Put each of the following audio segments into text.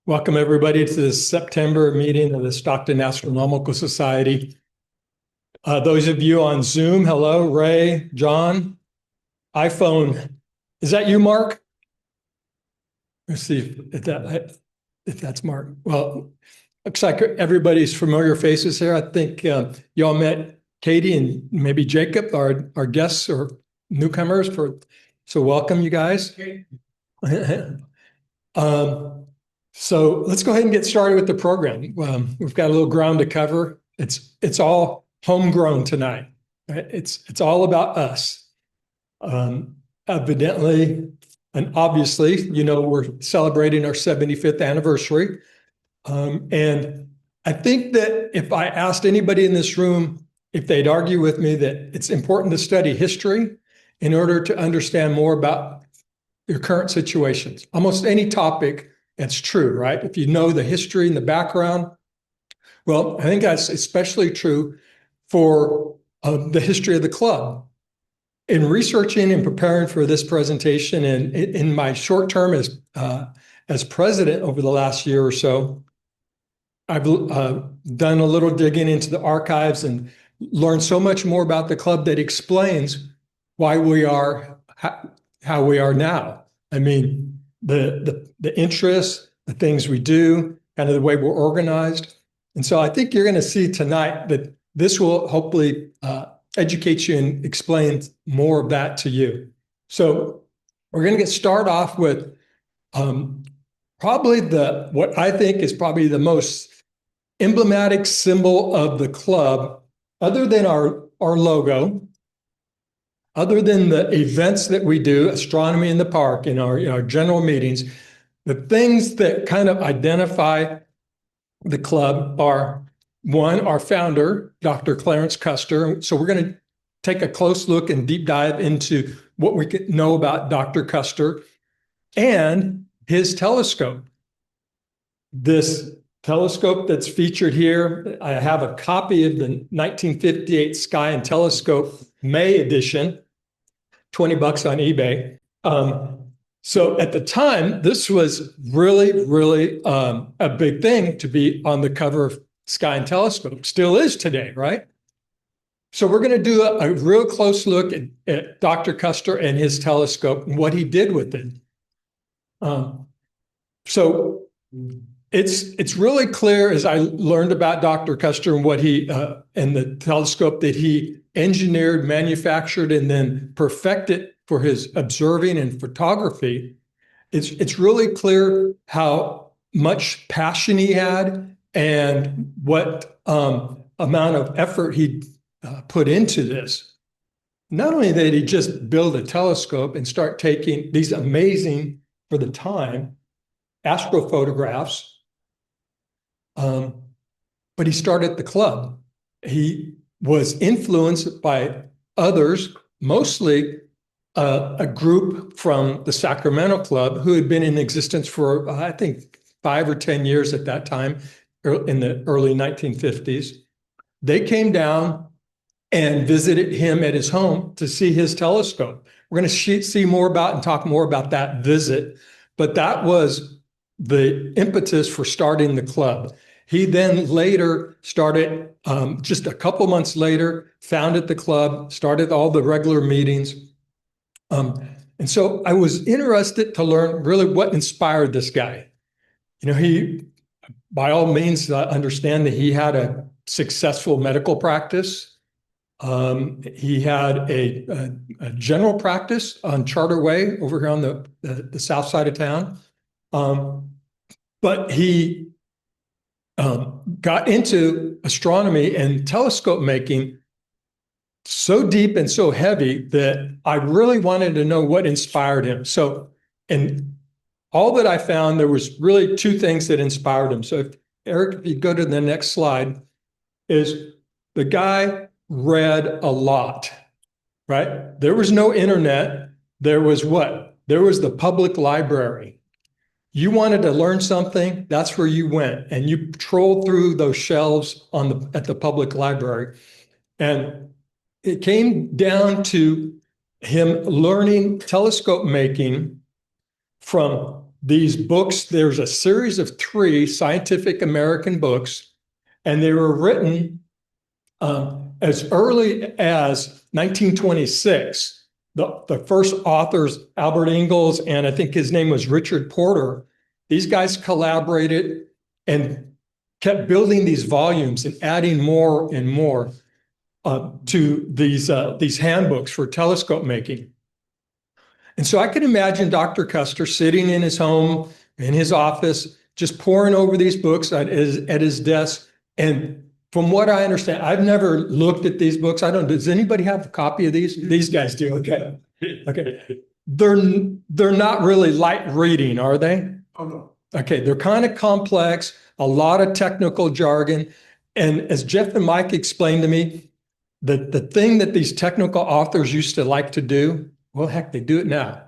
Welcome, everybody, to the September meeting of the Stockton Astronomical Society. Those of you on Zoom, hello, Ray, John, iPhone. Is that you, Mark? Let's see if that's Mark. Well, looks like everybody's familiar faces here. I think y'all met Katie and maybe Jacob, our guests or newcomers. So welcome, you guys. So let's go ahead and get started with the program. We've got a little ground to cover. It's all homegrown tonight. Right? It's all about us. Evidently and obviously, we're celebrating our 75th anniversary. And I think that if I asked anybody in this room if they'd argue with me that it's important to study history in order to understand more about your current situations, almost any topic, that's true, right? If you know the history and the background. Well, I think that's especially true for the history of the club. In researching and preparing for this presentation, and in my short term as president over the last year or so, I've done a little digging into the archives and learned so much more about the club that explains why we are how we are now. I mean, the interests, the things we do, kind of the way we're organized. And so I think you're going to see tonight that this will hopefully educate you and explain more of that to you. So we're going to start off with probably what I think is probably the most emblematic symbol of the club, other than our logo, other than the events that we do, astronomy in the park, in our general meetings. The things that kind of identify the club are, one, our founder, Dr. Clarence Custer. So we're going to take a close look and deep dive into what we know about Dr. Custer and his telescope. This telescope that's featured here, I have a copy of the 1958 Sky and Telescope May edition, $20 on eBay. So at the time, this was really, really a big thing to be on the cover of Sky and Telescope. Still is today, right? So we're going to do a real close look at Dr. Custer and his telescope and what he did with it. So it's really clear, as I learned about Dr. Custer and what he and the telescope that he engineered, manufactured, and then perfected for his observing and photography. It's really clear how much passion he had and what amount of effort he put into this. Not only did he just build a telescope and start taking these amazing, for the time, astrophotographs, but he started the club. He was influenced by others, mostly a group from the Sacramento Club who had been in existence for, I think, 5 or 10 years at that time, in the early 1950s. They came down and visited him at his home to see his telescope. We're going to see more about and talk more about that visit, but that was the impetus for starting the club. He then later started, just a couple months later, founded the club, started all the regular meetings. And so I was interested to learn really what inspired this guy. He, by all means, understand that he had a successful medical practice. He had a general practice on Charter Way over here on the south side of town. But he got into astronomy and telescope making so deep and so heavy that I really wanted to know what inspired him. So, and all that I found, there was really 2 things that inspired him. So Eric, if you go to the next slide, is the guy read a lot, right? There was no internet. There was what? There was the public library. You wanted to learn something, that's where you went, and you trolled through those shelves at the public library. And it came down to him learning telescope making from these books. There's a series of 3 Scientific American books, and they were written as early as 1926. The first authors, Albert Ingalls, and I think his name was Richard Porter, these guys collaborated and kept building these volumes and adding more and more to these handbooks for telescope making. And so I can imagine Dr. Custer sitting in his home, in his office, just poring over these books at his desk. And from what I understand, I've never looked at these books. Does anybody have a copy of these? These guys do. Okay. Okay. They're not really light reading, are they? Oh, no. Okay. They're kind of complex, a lot of technical jargon. And as Jeff and Mike explained to me, the thing that these technical authors used to like to do, well, heck, they do it now,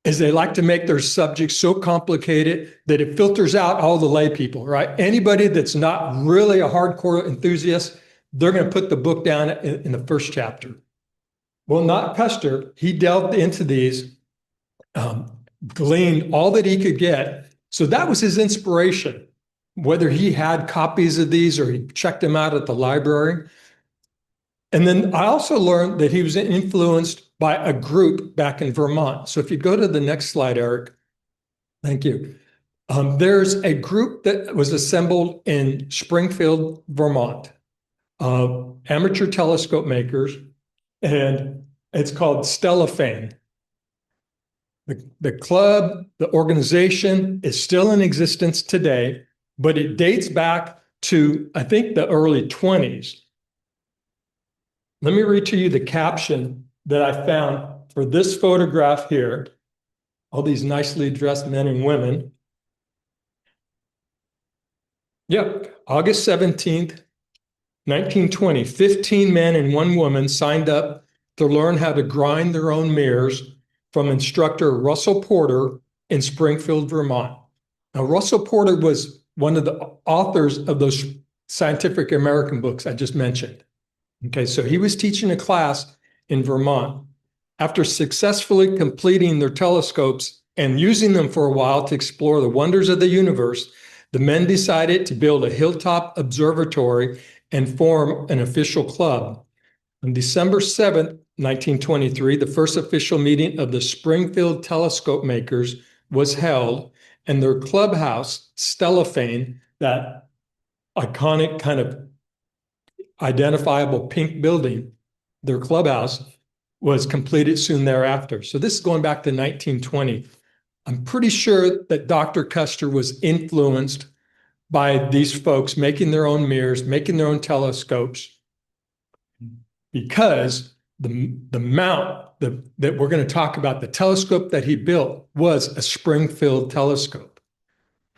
is they like to make their subjects so complicated that it filters out all the lay people, right? Anybody that's not really a hardcore enthusiast, they're going to put the book down in the first chapter. Well, not Custer. He delved into these, gleaned all that he could get. So that was his inspiration, whether he had copies of these or he checked them out at the library. And then I also learned that he was influenced by a group back in Vermont. So if you go to the next slide, Eric, thank you. There's a group that was assembled in Springfield, Vermont, amateur telescope makers, and it's called Stellafane. The club, the organization is still in existence today, but it dates back to, I think, the early 20s. Let me read to you the caption that I found for this photograph here. All these nicely dressed men and women. Yep, August 17th, 1920, 15 men and 1 woman signed up to learn how to grind their own mirrors from instructor Russell Porter in Springfield, Vermont. Now, Russell Porter was one of the authors of those Scientific American books I just mentioned. Okay, so he was teaching a class in Vermont. After successfully completing their telescopes and using them for a while to explore the wonders of the universe, the men decided to build a hilltop observatory and form an official club. On December 7th, 1923, the first official meeting of the Springfield Telescope Makers was held, and their clubhouse, Stellafane, that iconic kind of identifiable pink building, their clubhouse, was completed soon thereafter. So this is going back to 1920. I'm pretty sure that Dr. Custer was influenced by these folks making their own mirrors, making their own telescopes, because the mount that we're going to talk about, the telescope that he built, was a Springfield telescope.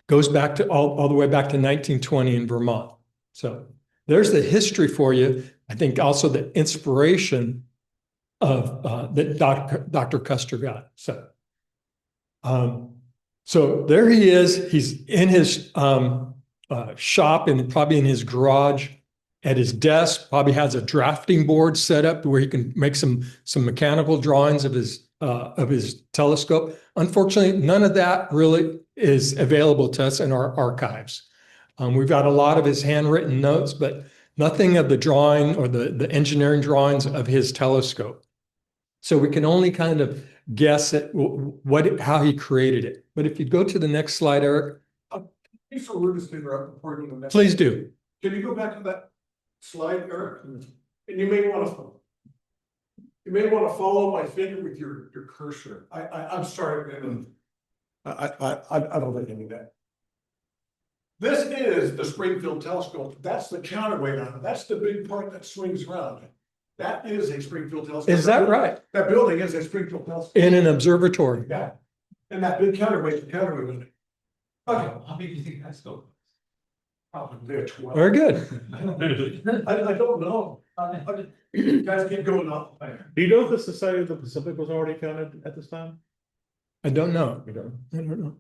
Goes back to all the way back to 1920 in Vermont. So there's the history for you. I think also the inspiration of that Dr. Custer got. So there he is. He's in his shop and probably in his garage at his desk. Probably has a drafting board set up where he can make some mechanical drawings of his telescope. Unfortunately, none of that really is available to us in our archives. We've got a lot of his handwritten notes, but nothing of the drawing or the engineering drawings of his telescope. So we can only kind of guess at how he created it. But if you go to the next slide, Eric. Thanks for Rudi to interrupt before you go to the next. Please do. Can you go back to that slide, Eric? And you may want to follow my finger with your cursor. I'm sorry, I don't think any of that. This is the Springfield telescope. That's the counterweight on it. That's the big part that swings around. That is a Springfield telescope. Is that right? That building is a Springfield telescope. In an observatory. Yeah. And that big counterweight, the counterweight on it. Okay. How big do you think that scope? Probably a 12. Very good. I don't know. You guys keep going up. Do you know if the Society of the Pacific was already founded at this time? I don't know. I don't know.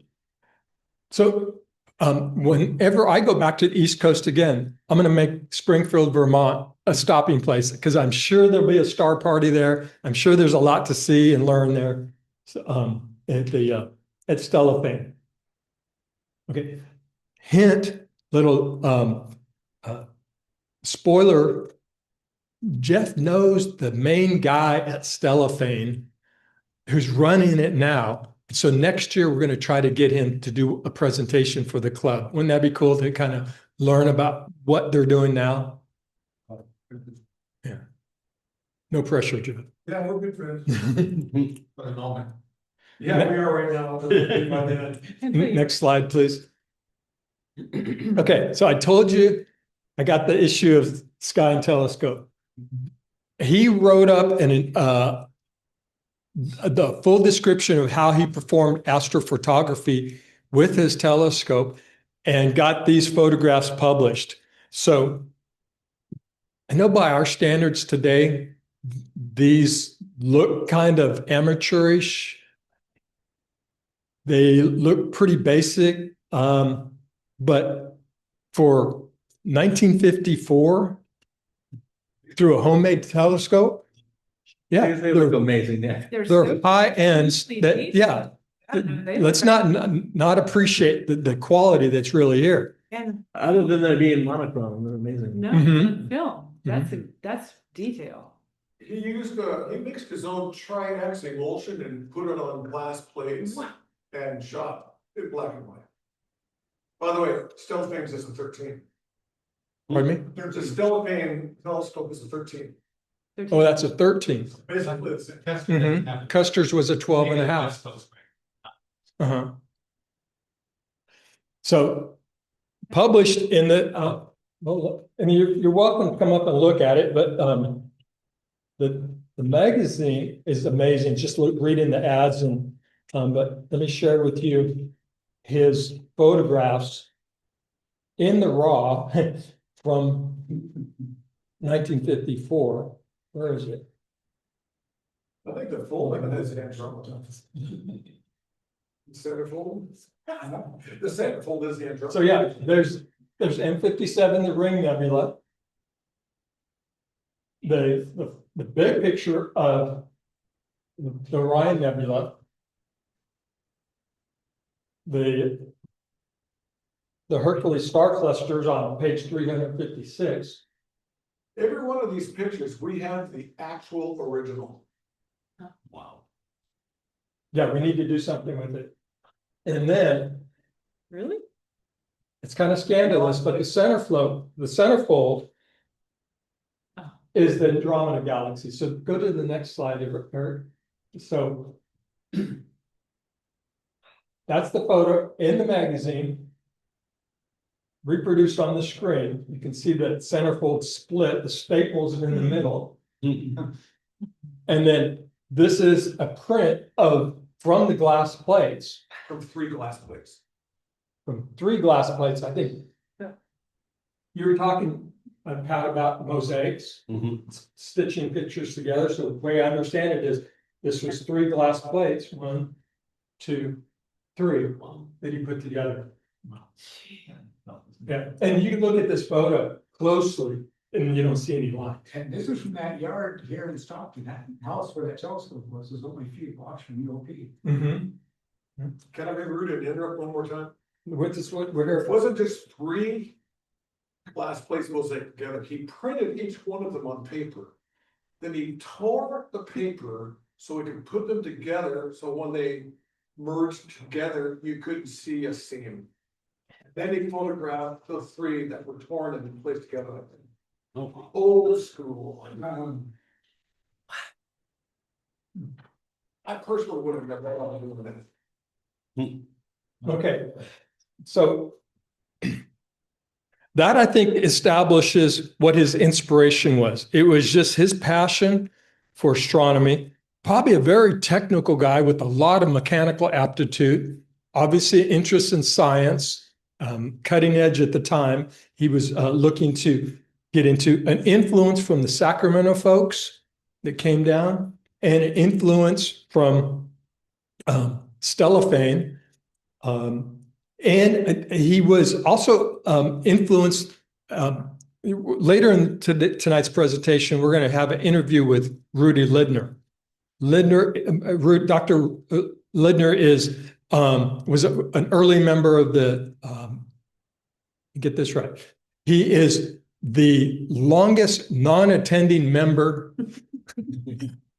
So whenever I go back to the East Coast again, I'm going to make Springfield, Vermont a stopping place because I'm sure there'll be a star party there. I'm sure there's a lot to see and learn there. So, at Stellafane. Okay. Hint, little spoiler. Jeff knows the main guy at Stellafane who's running it now. So next year, we're going to try to get him to do a presentation for the club. Wouldn't that be cool to kind of learn about what they're doing now? Yeah. No pressure, Jeff. Yeah, we're good friends. For the moment. Yeah, we are right now. In my head. Next slide, please. Okay, so I told you I got the issue of Sky and Telescope. He wrote up the full description of how he performed astrophotography with his telescope and got these photographs published. So I know by our standards today, these look kind of amateurish. They look pretty basic, but for 1954, through a homemade telescope, yeah, They look amazing, yeah. they're high ends that, yeah. Let's not appreciate the quality that's really here. And Other than that being monochrome, they're amazing. no, Mhm. film, that's detail. He he mixed his own Tri-X emulsion and put it on glass plates Wow. and shot in black and white. By the way, Stellafane is a 13. Pardon me? There's a Stellafane telescope is a 13. Oh, that's a 13. Basically, it's Custer's was a 12 and a half. Uh-huh. So published in the, well, I mean, you're welcome to come up and look at it, but the magazine is amazing. Just reading the ads but let me share with you his photographs in the raw from 1954. Where is it? I think the full one is Andromeda. The centerfold? The centerfold is the Andromeda. So yeah, there's M57, the ring nebula. The big picture of the Orion Nebula. The Hercules star clusters on page 356. Every one of these pictures, we have the actual original. Wow. Yeah, we need to do something with it. And then Really? it's kind of scandalous, but the centerfold Oh. is the Andromeda galaxy. So go to the next slide, Eric. So that's the photo in the magazine, reproduced on the screen. You can see that centerfold split, the staples are in the middle. And then this is a print from the glass plates, From 3 glass plates. from 3 glass plates, I think. Yeah. You were talking, Pat, about mosaics, Mhm. stitching pictures together. So the way I understand it is, this was 3 glass plates, 1, 2, 3, that he put together. Yeah, and you can look at this photo closely and you don't see any line. And this is from that yard here in Stockton, that house where that telescope was, is only a few blocks from UOP. Mm-hmm. Can I be rude and interrupt one more time? What's this, what we're here It for? wasn't just 3 glass plates mosaic together. He printed each one of them on paper. Then he tore the paper so he could put them together, so when they merged together, you couldn't see a seam. Then he photographed the 3 that were torn and placed together. Oh. Old school. I personally would have never thought of doing that. Okay, so that I think establishes what his inspiration was. It was just his passion for astronomy, probably a very technical guy with a lot of mechanical aptitude, obviously interest in science, cutting edge at the time. He was looking to get into an influence from the Sacramento folks that came down and an influence from Stellafane. And he was also influenced later in tonight's presentation, we're going to have an interview with Rudi Lindner. Dr. Lindner was an early member of the, get this right. He is the longest non-attending member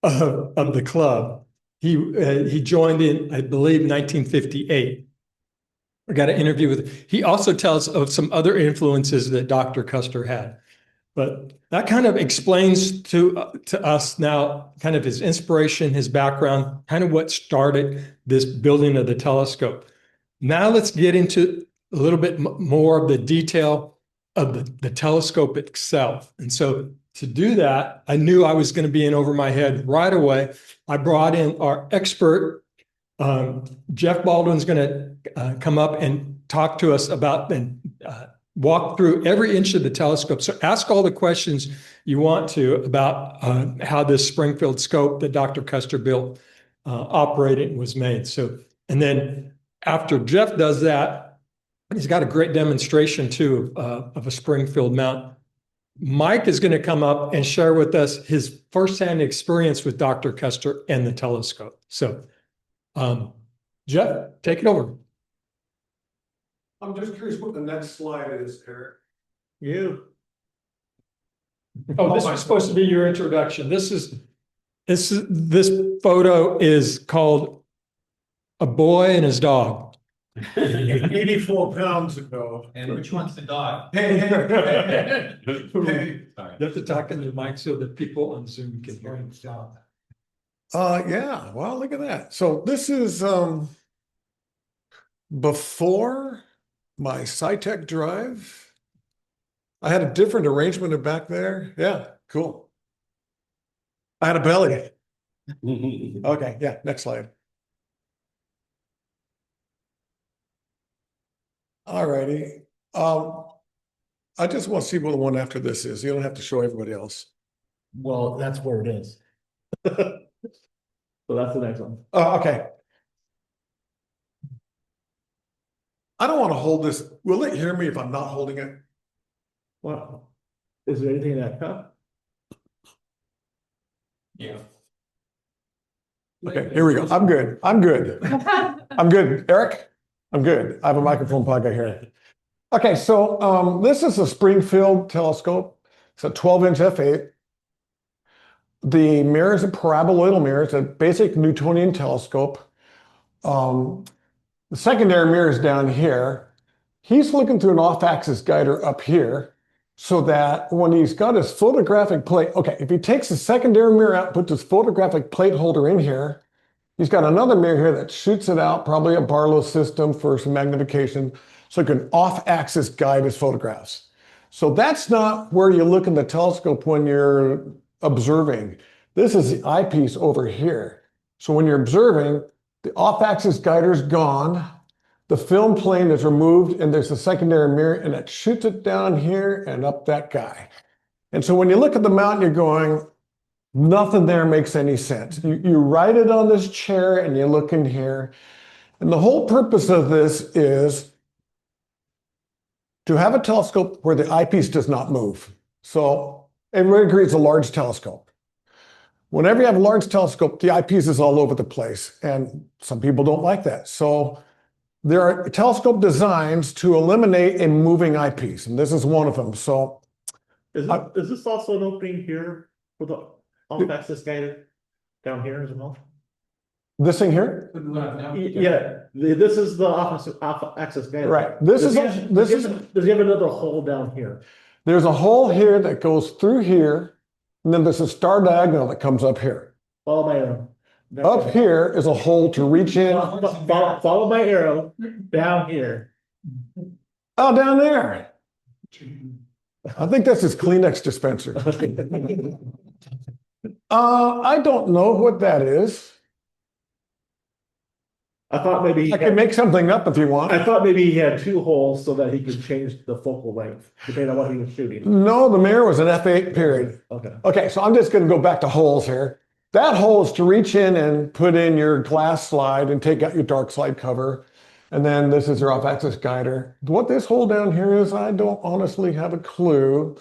of the club. He joined in, I believe, 1958. I got an interview with. He also tells of some other influences that Dr. Custer had, but that kind of explains to us now kind of his inspiration, his background, kind of what started this building of the telescope. Now let's get into a little bit more of the detail of the telescope itself. And so to do that, I knew I was going to be in over my head right away. I brought in our expert. Jeff Baldwin's going to come up and talk to us about and walk through every inch of the telescope. So ask all the questions you want to about how this Springfield scope that Dr. Custer built operated and was made. So, and then after Jeff does that, he's got a great demonstration too of a Springfield mount. Mike is going to come up and share with us his firsthand experience with Dr. Custer and the telescope. So, Jeff, take it over. I'm just curious what the next slide is, Eric. Oh, this was supposed to be your introduction. This photo is called A Boy and His Dog. 84 pounds ago. And which one's the dog? Hey, You have to talk in the mic so that people on Zoom can hear him. yeah, well, look at that. So this is before my SciTech drive. I had a different arrangement back there. Yeah, cool. I had a belly. Okay, yeah, next slide. All righty. I just want to see what the one after this is. You don't have to show everybody else. Well, that's where it is. So that's the next one. Oh, okay. I don't want to hold this. Will it hear me if I'm not holding it? Wow. Is there anything in that cup? Yeah. Okay, here we go. I'm good. I'm good. I'm good. Eric, I'm good. I have a microphone plug here. Okay, so this is a Springfield telescope. It's a 12-inch f8. The mirror is a paraboloidal mirror. It's a basic Newtonian telescope. The secondary mirror is down here. He's looking through an off-axis guider up here so that when he's got his photographic plate, okay, if he takes the secondary mirror out, puts his photographic plate holder in here, he's got another mirror here that shoots it out, probably a Barlow system for some magnification, so he can off-axis guide his photographs. So that's not where you look in the telescope when you're observing. This is the eyepiece over here. So when you're observing, the off-axis guider is gone, the film plane is removed, and there's a secondary mirror, and it shoots it down here and up that guy. And so when you look at the mountain, you're going, nothing there makes any sense. You ride it on this chair and you look in here. And the whole purpose of this is to have a telescope where the eyepiece does not move. So everybody agrees it's a large telescope. Whenever you have a large telescope, the eyepiece is all over the place, and some people don't like that. So there are telescope designs to eliminate a moving eyepiece, and this is one of them. So Is this also an opening here for the off-axis guider down here as well? this thing here, Yeah, this is the off-axis guider. right? Does he have another hole down here? There's a hole here that goes through here, and then there's a star diagonal that comes up here. Follow my arrow. Up here is a hole to reach in. Follow my arrow down here. Oh, down there. I think that's his Kleenex dispenser. I don't know what that is. I thought maybe I can make something up if you want. I thought maybe he had two holes so that he could change the focal length depending on what he was shooting. No, the mirror was an f8 period. Okay. Okay, so I'm just going to go back to holes here. That hole is to reach in and put in your glass slide and take out your dark slide cover. And then this is your off-axis guider. What this hole down here is, I don't honestly have a clue.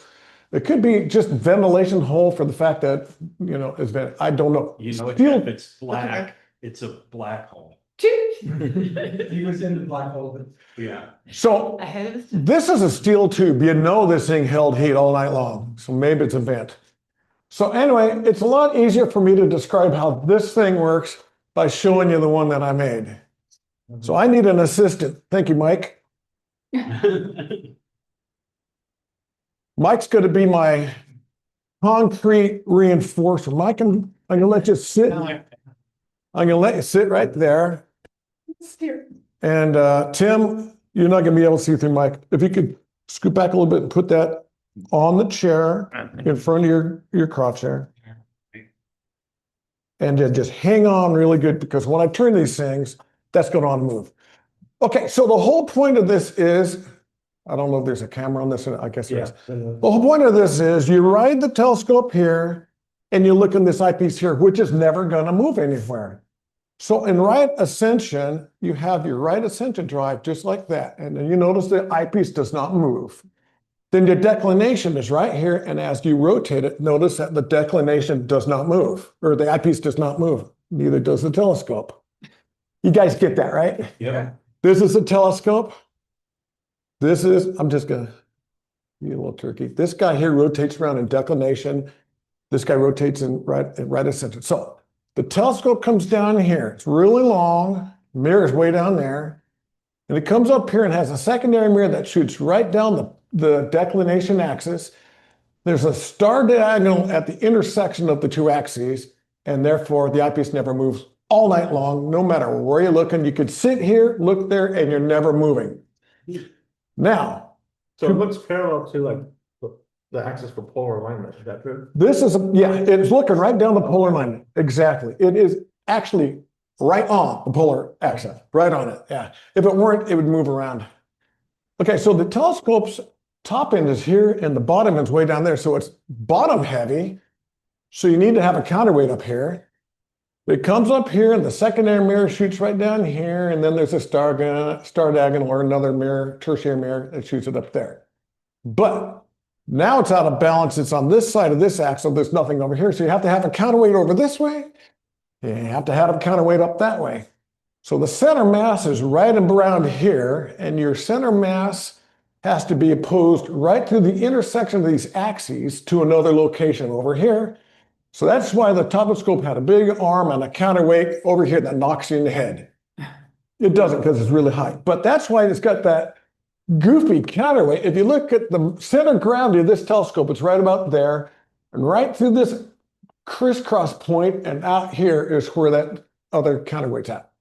It could be just ventilation hole for the fact that, you know, it's been, I don't know. You know, Steel- if it's black, it's a black hole. He was in the black hole. Yeah. So Ahead of the. this is a steel tube. You know this thing held heat all night long. So maybe it's a vent. So anyway, it's a lot easier for me to describe how this thing works by showing you the one that I made. So I need an assistant. Thank you, Mike. Mike's going to be my concrete reinforcer. Mike, I'm going to let you sit. I'm going to let you sit right there. And Tim, you're not going to be able to see through Mike. If you could scoot back a little bit and put that on the chair in front of your crotch there. And then just hang on really good, because when I turn these things, that's going to move. Okay, so the whole point of this is, I don't know if there's a camera on this, I guess there is. The whole point of this is you ride the telescope here and you look in this eyepiece here, which is never going to move anywhere. So in right ascension, you have your right ascension drive just like that. And then you notice the eyepiece does not move. Then your declination is right here. And as you rotate it, notice that the declination does not move, or the eyepiece does not move. Neither does the telescope. You guys get that, right? Yeah. This is a telescope. This is, I'm just gonna, you little turkey. This guy here rotates around in declination. This guy rotates in right ascension. So the telescope comes down here. It's really long. Mirror's way down there. And it comes up here and has a secondary mirror that shoots right down the declination axis. There's a star diagonal at the intersection of the two axes, and therefore the eyepiece never moves all night long, no matter where you're looking. You could sit here, look there, and you're never moving. Now, So it looks parallel to like the axis for polar alignment, is that true? this is, yeah, it's looking right down the polar line. Exactly. It is actually right on the polar axis, right on it. Yeah. If it weren't, it would move around. Okay, so the telescope's top end is here and the bottom end's way down there. So it's bottom heavy. So you need to have a counterweight up here. It comes up here and the secondary mirror shoots right down here. And then there's a star diagonal or another mirror, tertiary mirror that shoots it up there. But now it's out of balance. It's on this side of this axle. There's nothing over here. So you have to have a counterweight over this way. You have to have a counterweight up that way. So the center mass is right around here, and your center mass has to be opposed right through the intersection of these axes to another location over here. So that's why the telescope had a big arm and a counterweight over here that knocks you in the head. It doesn't, because it's really high. But that's why it's got that goofy counterweight. If you look at the center gravity of this telescope, it's right about there. And right through this crisscross point and out here is where that other counterweight's at.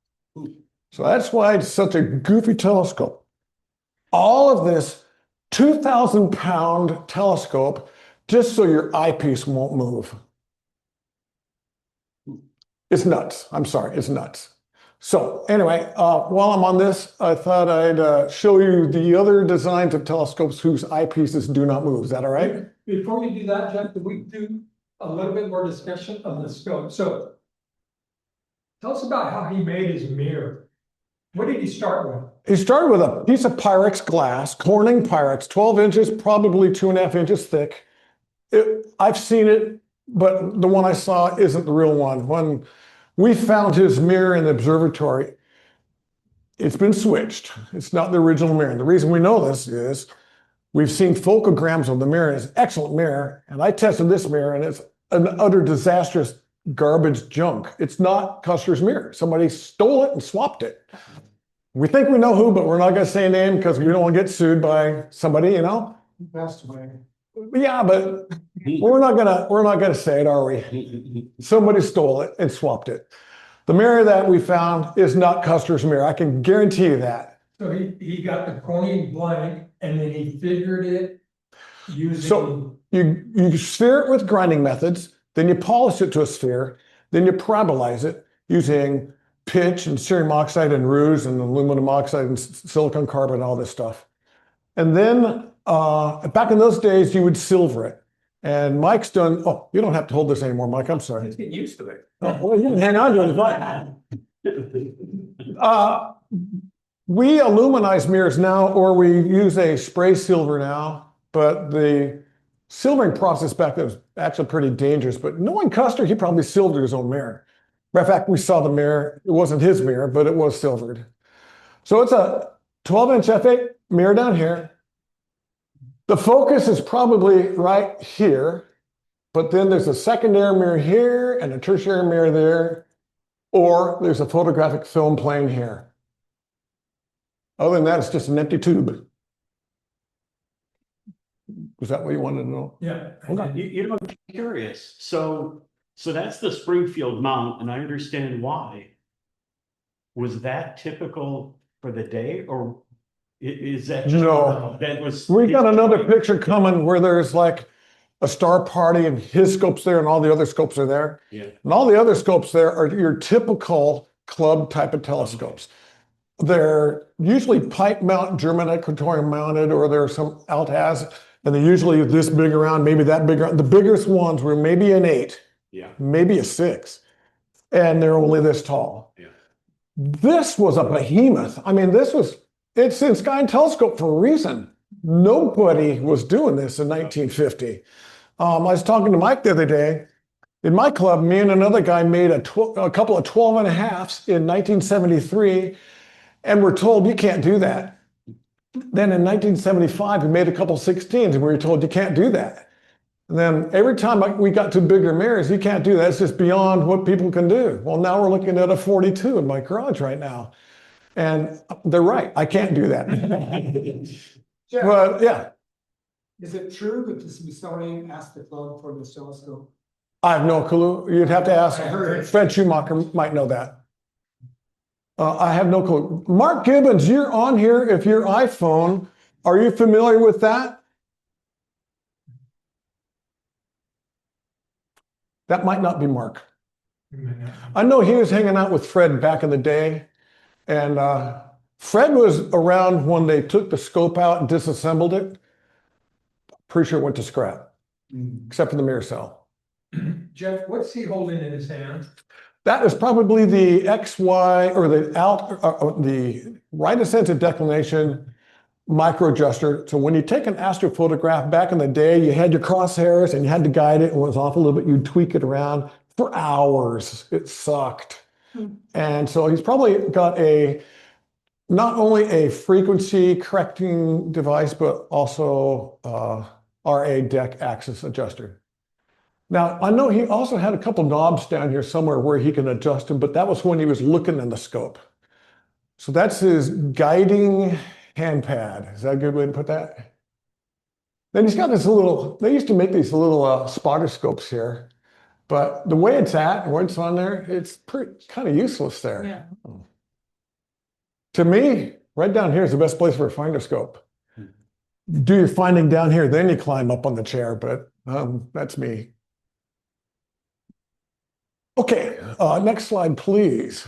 So that's why it's such a goofy telescope. All of this 2,000-pound telescope just so your eyepiece won't move. It's nuts. I'm sorry, it's nuts. So anyway, while I'm on this, I thought I'd show you the other designs of telescopes whose eyepieces do not move. Is that all right? Before you do that, Jeff, can we do a little bit more discussion of the scope? So tell us about how he made his mirror. What did he start with? He started with a piece of Pyrex glass, Corning Pyrex, 12 inches, probably 2.5 inches thick. I've seen it, but the one I saw isn't the real one. When we found his mirror in the observatory, it's been switched. It's not the original mirror. And the reason we know this is we've seen focograms of the mirror. It's an excellent mirror. And I tested this mirror, and it's an utter disastrous garbage junk. It's not Custer's mirror. Somebody stole it and swapped it. We think we know who, but we're not going to say a name because we don't want to get sued by somebody, you know? Passed away. Yeah, but we're not gonna say it, are we? Somebody stole it and swapped it. The mirror that we found is not Custer's mirror. I can guarantee you that. So he got the Corning blank and then he figured it using. So you sphere it with grinding methods, then you polish it to a sphere, then you parabolize it using pitch and cerium oxide and rouge and aluminum oxide and silicon carbon and all this stuff. And then back in those days, you would silver it. And Mike's done, oh, you don't have to hold this anymore, Mike, I'm sorry. Get used to it. Oh, well, you can hang on to it. We aluminize mirrors now, or we use a spray silver now, but the silvering process back then was actually pretty dangerous, but knowing Custer, he probably silvered his own mirror. Matter of fact, we saw the mirror. It wasn't his mirror, but it was silvered. So it's a 12-inch f8 mirror down here. The focus is probably right here, but then there's a secondary mirror here and a tertiary mirror there, or there's a photographic film plane here. Other than that, it's just an empty tube. Was that what you wanted to know? Yeah. Okay. You know, I'm curious. So that's the Springfield mount, and I understand why. Was that typical for the day, or is that just? No. That was. We got another picture coming where there's like a star party and his scope's there and all the other scopes are there. Yeah. And all the other scopes there are your typical club type of telescopes. They're usually pipe mount, German equatorial mounted, or there are some Altaz, and they're usually this big around, maybe that big around. The biggest ones were maybe an 8, Yeah. maybe a 6, and they're only this tall. Yeah. This was a behemoth. I mean, it's in Sky and Telescope for a reason. Nobody was doing this in 1950. I was talking to Mike the other day. In my club, me and another guy made a couple of 12.5s in 1973, and we're told you can't do that. Then in 1975, we made a couple 16s, and we were told you can't do that. And then every time we got to bigger mirrors, you can't do that. It's just beyond what people can do. Well, now we're looking at a 42 in my garage right now. And they're right, I can't do that. Jeff, But yeah, is it true that the Smithsonian asked the club for this telescope? I have no clue. You'd have to ask I heard it. Fred Schumacher might know that. I have no clue. Mark Gibbons, you're on here if your iPhone. Are you familiar with that? That might not be Mark. I know he was hanging out with Fred back in the day, and Fred was around when they took the scope out and disassembled it. Pretty sure it went to scrap, except for the mirror cell. Jeff, what's he holding in his hand? That is probably the XY or the right ascended declination micro adjuster. So when you take an astrophotograph back in the day, you had your crosshairs and you had to guide it, and when it was off a little bit, you'd tweak it around for hours. It sucked. And so he's probably got not only a frequency correcting device, but also RA deck axis adjuster. Now, I know he also had a couple knobs down here somewhere where he can adjust them, but that was when he was looking in the scope. So that's his guiding hand pad. Is that a good way to put that? Then he's got this little, they used to make these little spotter scopes here, but the way it's at, where it's on there, it's pretty kind of useless there. Yeah. To me, right down here is the best place for a finder scope. Do your finding down here, then you climb up on the chair, but that's me. Okay, next slide, please.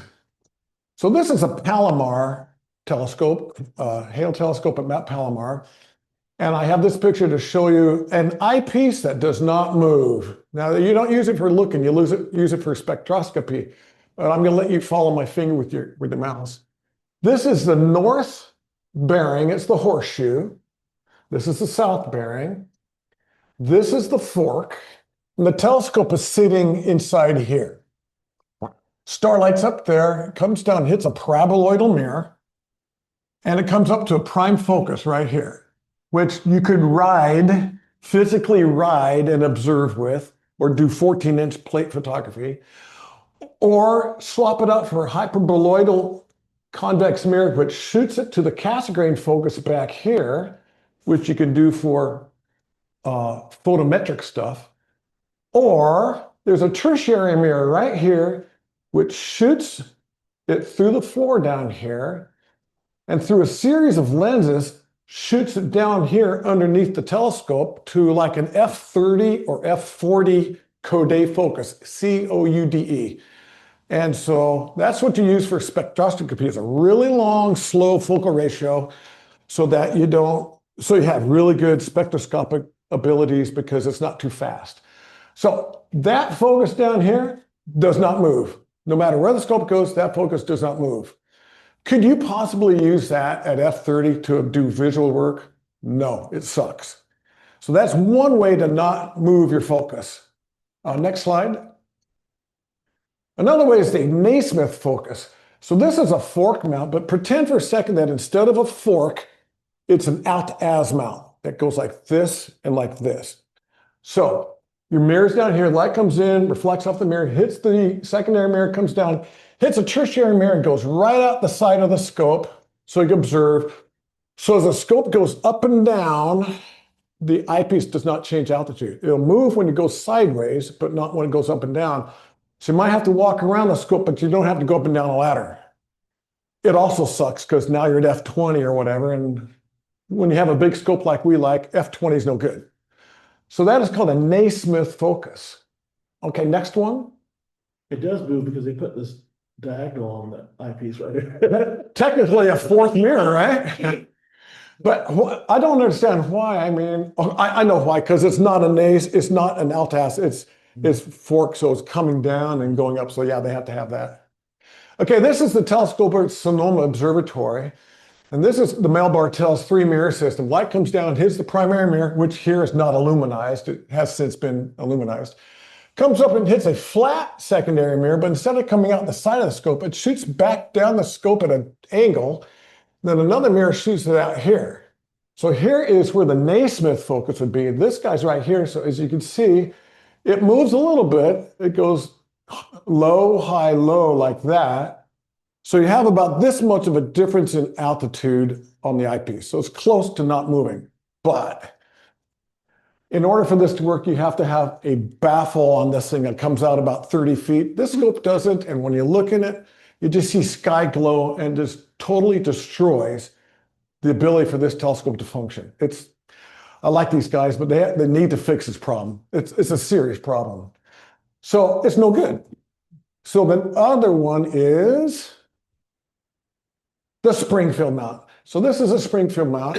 So this is a Palomar telescope, Hale telescope at Mount Palomar. And I have this picture to show you an eyepiece that does not move. Now, you don't use it for looking, you use it for spectroscopy. But I'm gonna let you follow my finger with the mouse. This is the north bearing, it's the horseshoe. This is the south bearing. This is the fork. And the telescope is sitting inside here. Starlight's up there, it comes down, hits a paraboloidal mirror, and it comes up to a prime focus right here, which you could physically ride and observe with, or do 14-inch plate photography, or swap it out for a hyperboloidal convex mirror, which shoots it to the Cassegrain focus back here, which you can do for photometric stuff. Or there's a tertiary mirror right here, which shoots it through the floor down here, and through a series of lenses, shoots it down here underneath the telescope to like an f30 or f40 Coude focus, C-O-U-D-E. And so that's what you use for spectroscopy. It's a really long, slow focal ratio so that you have really good spectroscopic abilities because it's not too fast. So that focus down here does not move. No matter where the scope goes, that focus does not move. Could you possibly use that at f30 to do visual work? No, it sucks. So that's one way to not move your focus. Next slide. Another way is the Naismith focus. So this is a fork mount, but pretend for a second that instead of a fork, it's an out-as mount that goes like this and like this. So your mirror's down here, light comes in, reflects off the mirror, hits the secondary mirror, comes down, hits a tertiary mirror and goes right out the side of the scope so you can observe. So as the scope goes up and down, the eyepiece does not change altitude. It'll move when it goes sideways, but not when it goes up and down. So you might have to walk around the scope, but you don't have to go up and down a ladder. It also sucks because now you're at f20 or whatever, and when you have a big scope like we like, f20 is no good. So that is called a Naismith focus. Okay, next one. It does move because they put this diagonal on the eyepiece right here. Technically a fourth mirror, right? But I don't understand why. I mean, I know why, because it's not a nace, it's not an altas, it's fork, so it's coming down and going up. So yeah, they have to have that. Okay, this is the telescope at Sonoma Observatory. And this is the Mel-Bartel's 3-mirror system. Light comes down, hits the primary mirror, which here is not illuminized. It has since been illuminized. Comes up and hits a flat secondary mirror, but instead of coming out the side of the scope, it shoots back down the scope at an angle. Then another mirror shoots it out here. So here is where the Naismith focus would be. This guy's right here. So as you can see, it moves a little bit. It goes low, high, low like that. So you have about this much of a difference in altitude on the eyepiece. So it's close to not moving. But in order for this to work, you have to have a baffle on this thing that comes out about 30 feet. This scope doesn't. And when you look in it, you just see sky glow and just totally destroys the ability for this telescope to function. I like these guys, but they need to fix this problem. It's a serious problem. So it's no good. So the other one is the Springfield mount. So this is a Springfield mount.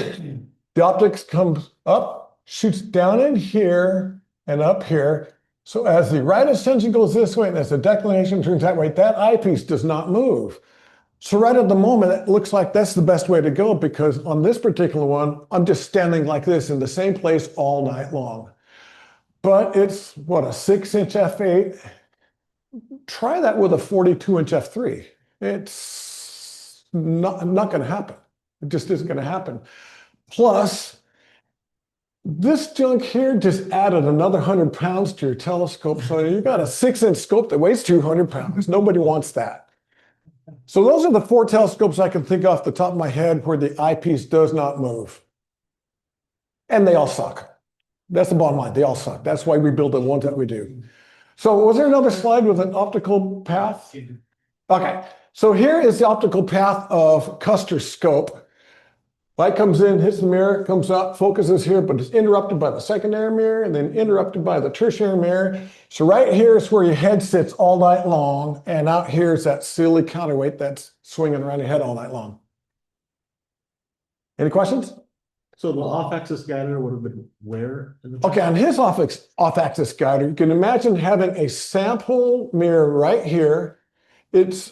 The optics comes up, shoots down in here and up here. So as the right ascension goes this way and as the declination turns that way, that eyepiece does not move. So right at the moment, it looks like that's the best way to go because on this particular one, I'm just standing like this in the same place all night long. But it's, what, a 6-inch f8? Try that with a 42-inch f3. It's not going to happen. It just isn't going to happen. Plus, this junk here just added another 100 pounds to your telescope. So you've got a 6-inch scope that weighs 200 pounds. Nobody wants that. So those are the 4 telescopes I can think off the top of my head where the eyepiece does not move. And they all suck. That's the bottom line. They all suck. That's why we build the ones that we do. So was there another slide with an optical path? Okay. So here is the optical path of Custer's scope. Light comes in, hits the mirror, comes up, focuses here, but it's interrupted by the secondary mirror and then interrupted by the tertiary mirror. So right here is where your head sits all night long. And out here is that silly counterweight that's swinging around your head all night long. Any questions? So the off-axis guider would have been where? Okay, on his off-axis guider, you can imagine having a sample mirror right here. It's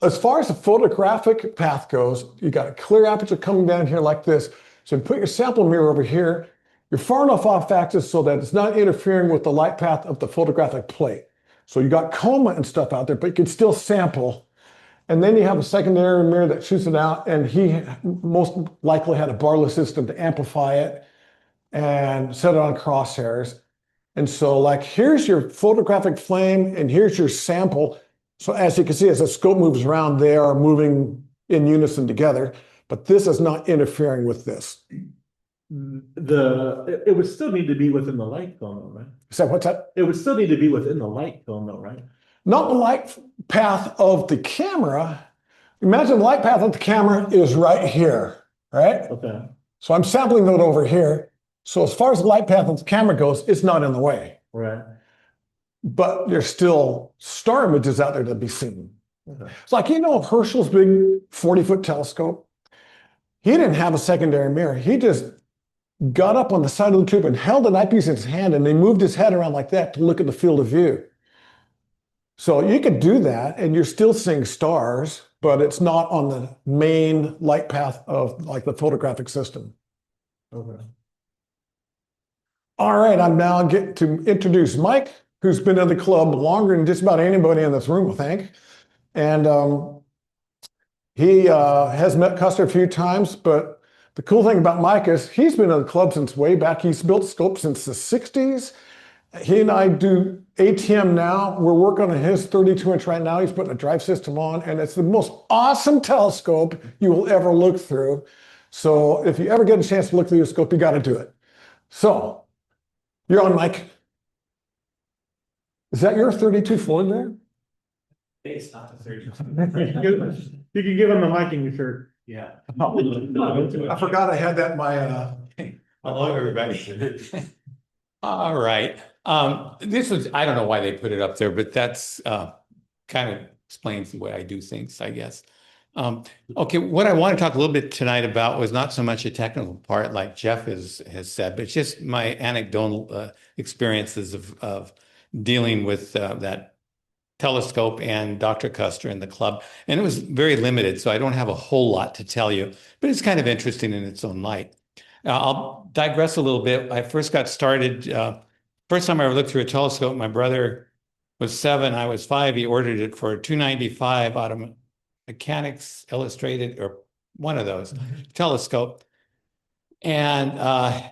as far as the photographic path goes, you got a clear aperture coming down here like this. So you put your sample mirror over here. You're far enough off axis so that it's not interfering with the light path of the photographic plate. So you got coma and stuff out there, but you can still sample. And then you have a secondary mirror that shoots it out, and he most likely had a barless system to amplify it and set it on crosshairs. And so like, here's your photographic flame and here's your sample. So as you can see, as the scope moves around, they are moving in unison together, but this is not interfering with this. It would still need to be within the light cone though, right? So what's that? It would still need to be within the light cone though, right? Not the light path of the camera. Imagine the light path of the camera is right here, right? Okay. So I'm sampling that over here. So as far as the light path of the camera goes, it's not in the way. Right. But there's still star images out there to be seen. Okay. It's like, Herschel's big 40-foot telescope. He didn't have a secondary mirror. He just got up on the side of the tube and held an eyepiece in his hand, and they moved his head around like that to look at the field of view. So you could do that, and you're still seeing stars, but it's not on the main light path of like the photographic system. Okay. All right, I'm now getting to introduce Mike, who's been in the club longer than just about anybody in this room, I think. And he has met Custer a few times, but the cool thing about Mike is he's been in the club since way back. He's built scopes since the 60s. He and I do ATM now. We're working on his 32-inch right now. He's putting a drive system on, and it's the most awesome telescope you will ever look through. So if you ever get a chance to look through your scope, you got to do it. So you're on, Mike. Is that your 32 Floyd there? It's not the 30. You can give him the miking shirt. Yeah. I forgot I had that in my. Hello, everybody. All right. This was, I don't know why they put it up there, but that's kind of explains the way I do things, I guess. Okay, what I want to talk a little bit tonight about was not so much a technical part like Jeff has said, but just my anecdotal experiences of dealing with that telescope and Dr. Custer and the club. And it was very limited, so I don't have a whole lot to tell you, but it's kind of interesting in its own light. I'll digress a little bit. I first got started, first time I ever looked through a telescope, my brother was 7, I was 5. He ordered it for $295 out of Mechanics Illustrated, or one of those telescope. And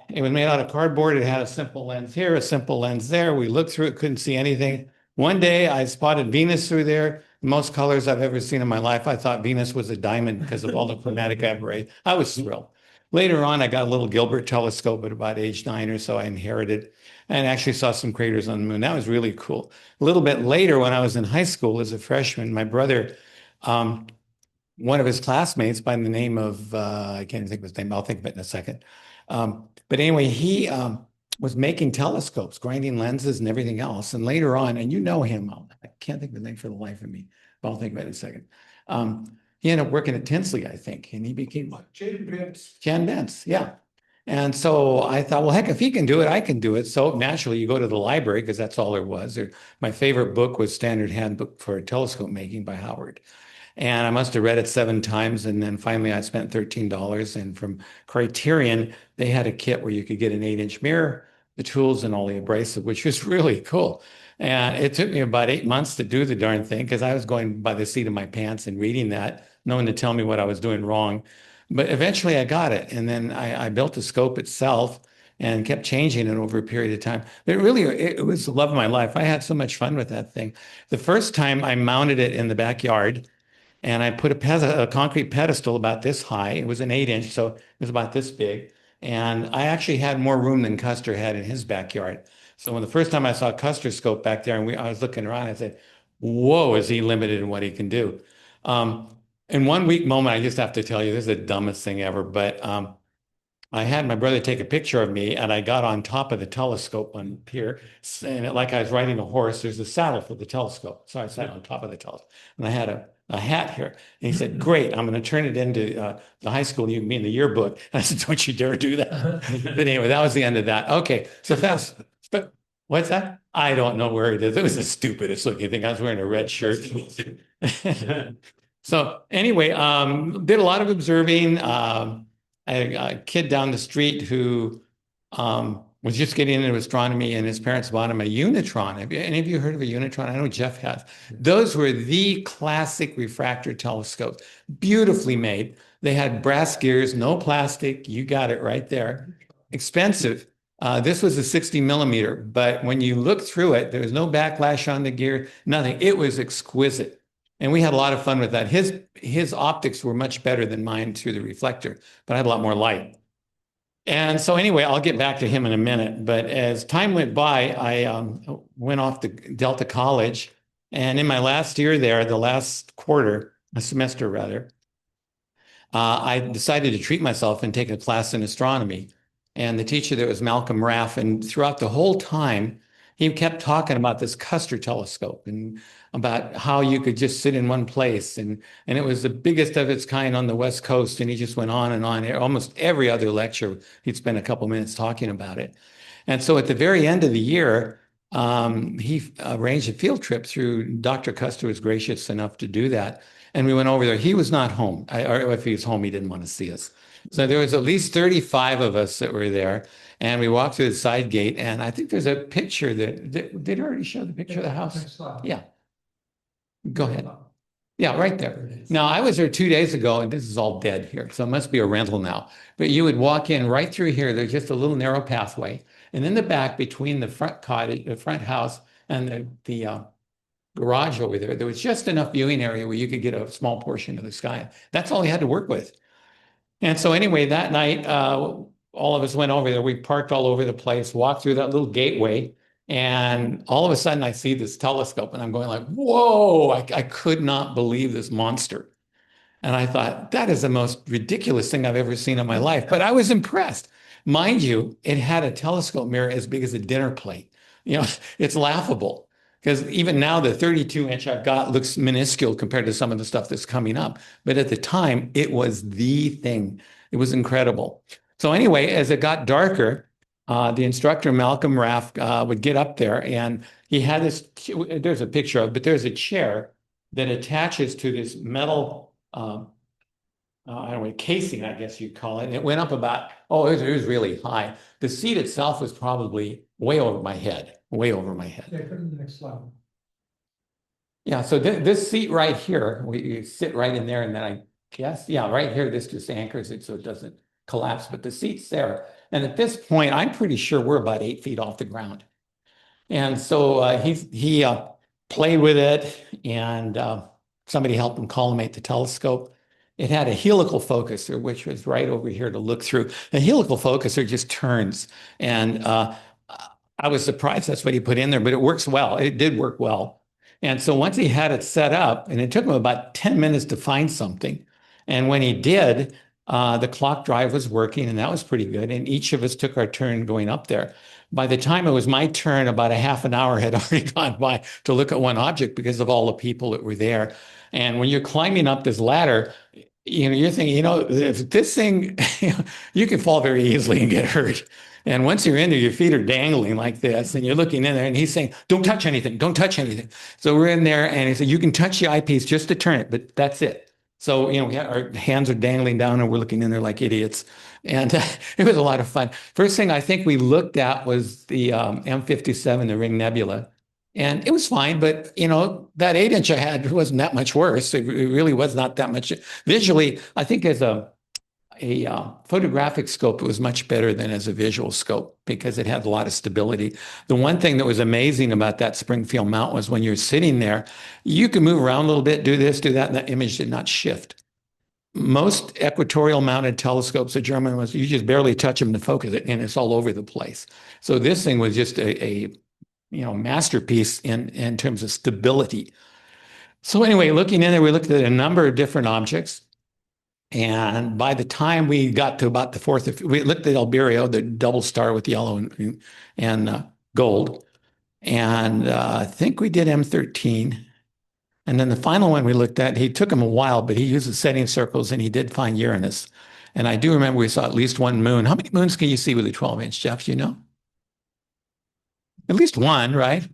it was made out of cardboard. It had a simple lens here, a simple lens there. We looked through it, couldn't see anything. One day I spotted Venus through there. Most colors I've ever seen in my life. I thought Venus was a diamond because of all the chromatic aberration. I was thrilled. Later on, I got a little Gilbert telescope at about age 9 or so. I inherited and actually saw some craters on the moon. That was really cool. A little bit later, when I was in high school as a freshman, my brother, one of his classmates by the name of, I can't even think of his name. I'll think of it in a second. But anyway, he was making telescopes, grinding lenses and everything else. And later on, and you know him, I can't think of his name for the life of me, but I'll think about it in a second. He ended up working at Tinsley, I think, and he became Jan Bentz, yeah. And so I thought, well, heck, if he can do it, I can do it. So naturally, you go to the library because that's all there was. My favorite book was Standard Handbook for Telescope Making by Howard. And I must have read it 7 times. And then finally, I spent $13. And from Criterion, they had a kit where you could get an 8-inch mirror, the tools, and all the abrasive, which was really cool. And it took me about 8 months to do the darn thing because I was going by the seat of my pants and reading that, no one to tell me what I was doing wrong. But eventually I got it. And then I built the scope itself and kept changing it over a period of time. But really, it was the love of my life. I had so much fun with that thing. The first time I mounted it in the backyard, and I put a concrete pedestal about this high. It was an 8-inch, so it was about this big. And I actually had more room than Custer had in his backyard. So when the first time I saw Custer's scope back there, and I was looking around, I said, whoa, is he limited in what he can do? In one weak moment, I just have to tell you, this is the dumbest thing ever, but I had my brother take a picture of me, and I got on top of the telescope on here, and like I was riding a horse. There's a saddle for the telescope. So I sat on top of the telescope, and I had a hat here. And he said, great, I'm going to turn it into the high school you mean the yearbook. And I said, don't you dare do that. But anyway, that was the end of that. Okay, so fast. But what's that? I don't know where it is. It was the stupidest looking thing. I was wearing a red shirt. So anyway, did a lot of observing. I had a kid down the street who was just getting into astronomy, and his parents bought him a Unitron. Have any of you heard of a Unitron? I know Jeff has. Those were the classic refractor telescopes, beautifully made. They had brass gears, no plastic. You got it right there. Expensive. This was a 60 millimeter, but when you look through it, there was no backlash on the gear, nothing. It was exquisite. And we had a lot of fun with that. His optics were much better than mine through the reflector, but I had a lot more light. And so anyway, I'll get back to him in a minute. But as time went by, I went off to Delta College. And in my last year there, the last quarter, a semester rather, I decided to treat myself and take a class in astronomy. And the teacher there was Malcolm Raff. And throughout the whole time, he kept talking about this Custer telescope and about how you could just sit in one place. And it was the biggest of its kind on the West Coast. And he just went on and on. Almost every other lecture, he'd spend a couple minutes talking about it. And so at the very end of the year, he arranged a field trip through. Dr. Custer was gracious enough to do that. And we went over there. He was not home. Or if he was home, he didn't want to see us. So there was at least 35 of us that were there. And we walked through the side gate, and I think there's a picture did it already show the picture of the house? Next slide. Yeah. Go ahead. Yeah, right there. Now, I was there 2 days ago, and this is all dead here, so it must be a rental now. But you would walk in right through here. There's just a little narrow pathway. And in the back, between the front cottage, the front house, and the garage over there, there was just enough viewing area where you could get a small portion of the sky. That's all you had to work with. And so anyway, that night, all of us went over there. We parked all over the place, walked through that little gateway, and all of a sudden I see this telescope, and I'm going like, whoa, I could not believe this monster. And I thought, that is the most ridiculous thing I've ever seen in my life. But I was impressed. Mind you, it had a telescope mirror as big as a dinner plate. You know, it's laughable. Because even now, the 32-inch I've got looks minuscule compared to some of the stuff that's coming up. But at the time, it was the thing. It was incredible. So anyway, as it got darker, the instructor, Malcolm Raff, would get up there, and he had this, there's a picture of it, but there's a chair that attaches to this metal, I don't know, casing, I guess you'd call it. And it went up about, it was really high. The seat itself was probably way over my head. Way over my head. Okay, put in the next slide. Yeah, so this seat right here, you sit right in there, and then I guess, yeah, right here, this just anchors it so it doesn't collapse, but the seat's there. And at this point, I'm pretty sure we're about 8 feet off the ground. And so he played with it, and somebody helped him collimate the telescope. It had a helical focuser, which was right over here to look through. The helical focuser just turns, and I was surprised that's what he put in there, but it works well. It did work well. And so once he had it set up, and it took him about 10 minutes to find something. And when he did, the clock drive was working, and that was pretty good. And each of us took our turn going up there. By the time it was my turn, about a half an hour had already gone by to look at one object because of all the people that were there. And when you're climbing up this ladder, you're thinking, if this thing, you can fall very easily and get hurt. And once you're in there, your feet are dangling like this, and you're looking in there, and he's saying, don't touch anything, don't touch anything. So we're in there, and he said, you can touch the eyepiece just to turn it, but that's it. So, our hands are dangling down, and we're looking in there like idiots. And it was a lot of fun. First thing I think we looked at was the M57, the Ring Nebula. And it was fine, but, that 8-inch I had wasn't that much worse. It really was not that much. Visually, I think as a photographic scope, it was much better than as a visual scope because it had a lot of stability. The one thing that was amazing about that Springfield mount was when you're sitting there, you can move around a little bit, do this, do that, and the image did not shift. Most equatorial mounted telescopes, the German ones, you just barely touch them to focus it, and it's all over the place. So this thing was just a masterpiece in terms of stability. So anyway, looking in there, we looked at a number of different objects. And by the time we got to about the fourth, we looked at Alberio, the double star with yellow and gold. And I think we did M13. And then the final one we looked at, he took him a while, but he used the setting circles, and he did find Uranus. And I do remember we saw at least one moon. How many moons can you see with a 12-inch, Jeff? Do you know? At least one, right?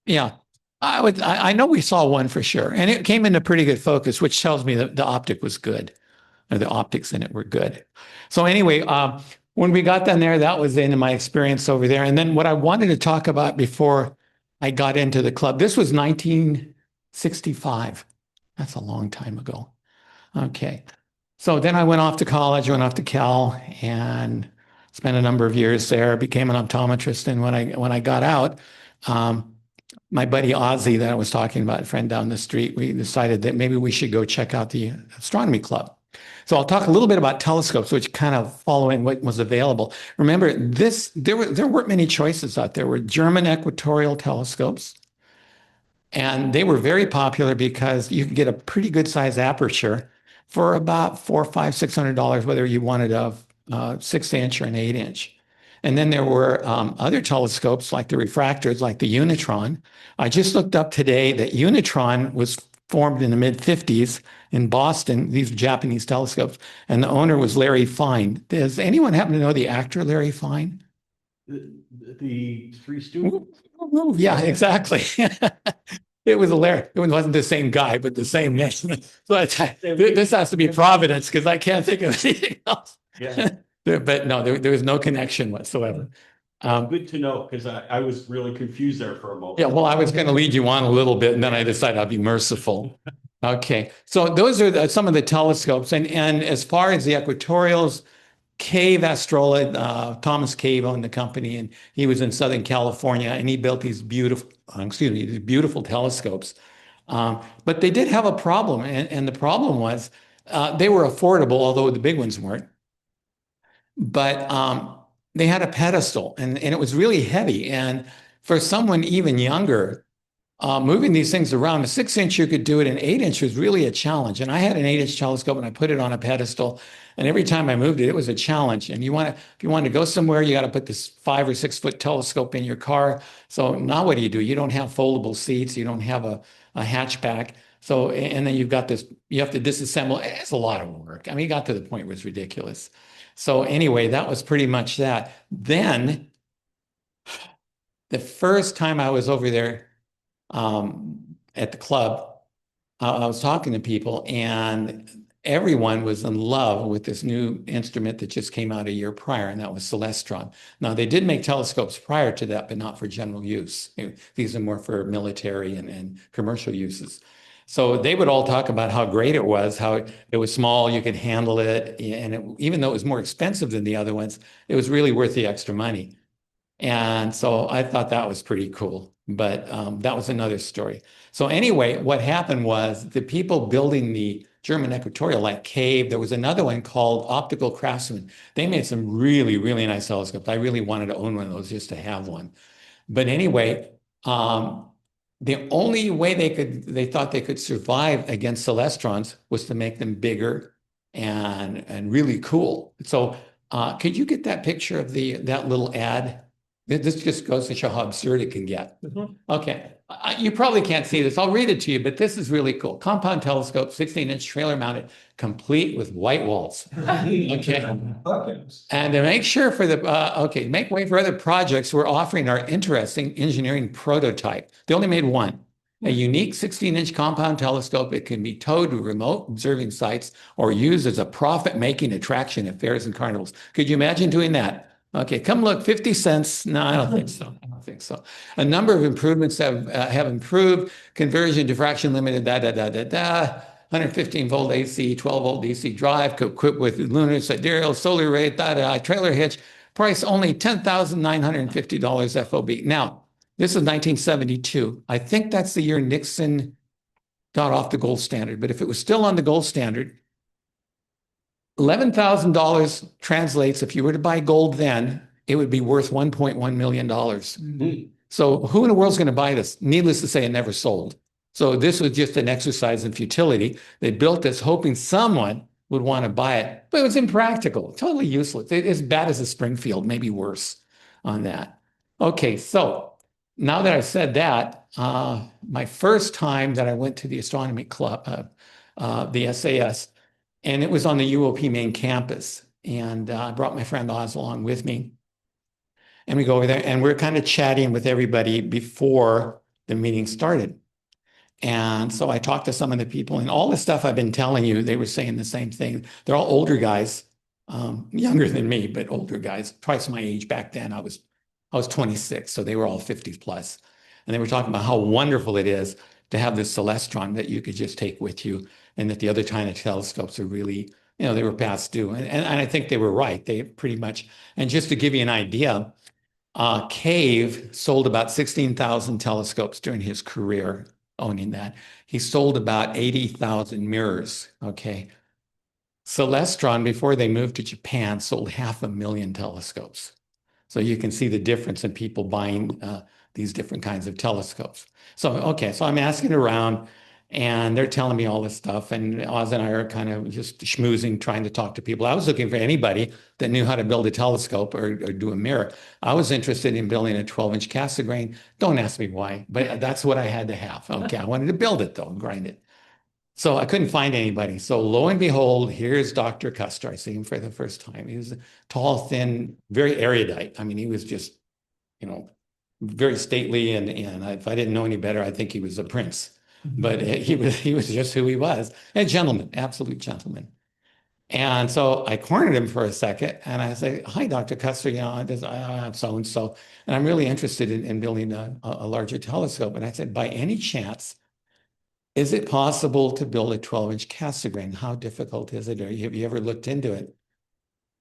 Yeah. I know we saw one for sure, and it came into pretty good focus, which tells me that the optic was good, or the optics in it were good. So anyway, when we got down there, that was the end of my experience over there. And then what I wanted to talk about before I got into the club, this was 1965. That's a long time ago. Okay. So then I went off to college, went off to Cal, and spent a number of years there, became an optometrist. And when I got out, my buddy Ozzy that I was talking about, a friend down the street, we decided that maybe we should go check out the astronomy club. So I'll talk a little bit about telescopes, which kind of follow in what was available. Remember, there weren't many choices out there. There were German equatorial telescopes, and they were very popular because you could get a pretty good size aperture for about $400, $500, $600, whether you wanted a 6-inch or an 8-inch. And then there were other telescopes like the refractors, like the Unitron. I just looked up today that Unitron was formed in the mid-50s in Boston, these Japanese telescopes, and the owner was Larry Fine. Does anyone happen to know the actor Larry Fine? The Three Stooges? Yeah, exactly. It was Larry. It wasn't the same guy, but the same name. But this has to be Providence because I can't think of anything else. Yeah. But no, there was no connection whatsoever. Good to know, because I was really confused there for a moment. Yeah, well, I was going to lead you on a little bit, and then I decided I'll be merciful. Okay, so those are some of the telescopes, and as far as the equatorials, Cave Astrola, Thomas Cave owned the company, and he was in Southern California, and he built these beautiful, these beautiful telescopes. But they did have a problem, and the problem was they were affordable, although the big ones weren't. But they had a pedestal, and it was really heavy. And for someone even younger, moving these things around, a 6-inch you could do it, an 8-inch was really a challenge. And I had an 8-inch telescope and I put it on a pedestal. And every time I moved it, it was a challenge. And if you want to go somewhere, you got to put this 5 or 6 foot telescope in your car. So now what do? You don't have foldable seats. You don't have a hatchback. So, and then you've got this, you have to disassemble. It's a lot of work. I mean, it got to the point where it's ridiculous. So anyway, that was pretty much that. Then the first time I was over there, at the club, I was talking to people, and everyone was in love with this new instrument that just came out a year prior, and that was Celestron. Now, they did make telescopes prior to that, but not for general use. These are more for military and commercial uses. So they would all talk about how great it was, how it was small, you could handle it, and even though it was more expensive than the other ones, it was really worth the extra money. And so I thought that was pretty cool, but that was another story. So anyway, what happened was the people building the German equatorial, like Cave, there was another one called Optical Craftsman. They made some really, really nice telescopes. I really wanted to own one of those just to have one. But anyway, the only way they thought they could survive against Celestrons was to make them bigger and really cool. So could you get that picture of that little ad? This just goes to show how absurd it can get. Okay, you probably can't see this. I'll read it to you, but this is really cool. Compound telescope, 16-inch trailer mounted, complete with white walls. Okay. And to make sure for make way for other projects, we're offering our interesting engineering prototype. They only made one. A unique 16-inch compound telescope. It can be towed to remote observing sites or used as a profit-making attraction at fairs and carnivals. Could you imagine doing that? Okay, come look, 50 cents. No, I don't think so. I don't think so. A number of improvements have improved. Conversion, diffraction limited, 115 volt AC, 12 volt DC drive, equipped with lunar, sidereal, solar array, trailer hitch. Price only $10,950 FOB. Now, this is 1972. I think that's the year Nixon got off the gold standard. But if it was still on the gold standard, $11,000 translates, if you were to buy gold then, it would be worth $1.1 million. Mm-hmm. So who in the world is going to buy this? Needless to say, it never sold. So this was just an exercise in futility. They built this hoping someone would want to buy it, but it was impractical, totally useless. As bad as a Springfield, maybe worse on that. Okay, so now that I've said that, my first time that I went to the astronomy club, the SAS, and it was on the UOP main campus. And I brought my friend Oz along with me. And we go over there and we're kind of chatting with everybody before the meeting started. And so I talked to some of the people, and all the stuff I've been telling you, they were saying the same thing. They're all older guys, younger than me, but older guys, twice my age back then. I was 26, so they were all 50 plus. And they were talking about how wonderful it is to have this Celestron that you could just take with you, and that the other China telescopes are really, they were past due. And I think they were right. They pretty much, and just to give you an idea, Cave sold about 16,000 telescopes during his career owning that. He sold about 80,000 mirrors, okay? Celestron, before they moved to Japan, sold 500,000 telescopes. So you can see the difference in people buying these different kinds of telescopes. So, okay, so I'm asking around, and they're telling me all this stuff, and Oz and I are kind of just schmoozing, trying to talk to people. I was looking for anybody that knew how to build a telescope or do a mirror. I was interested in building a 12-inch Cassegrain. Don't ask me why, but that's what I had to have. Okay, I wanted to build it, though, and grind it. So I couldn't find anybody. So lo and behold, here's Dr. Custer. I see him for the first time. He was tall, thin, very erudite. I mean, he was just, very stately, and if I didn't know any better, I think he was a prince. But he was just who he was. A gentleman, absolute gentleman. And so I cornered him for a second and I said, hi, Dr. Custer, I'm so-and-so, and I'm really interested in building a larger telescope. And I said, by any chance, is it possible to build a 12-inch Cassegrain? How difficult is it? Have you ever looked into it?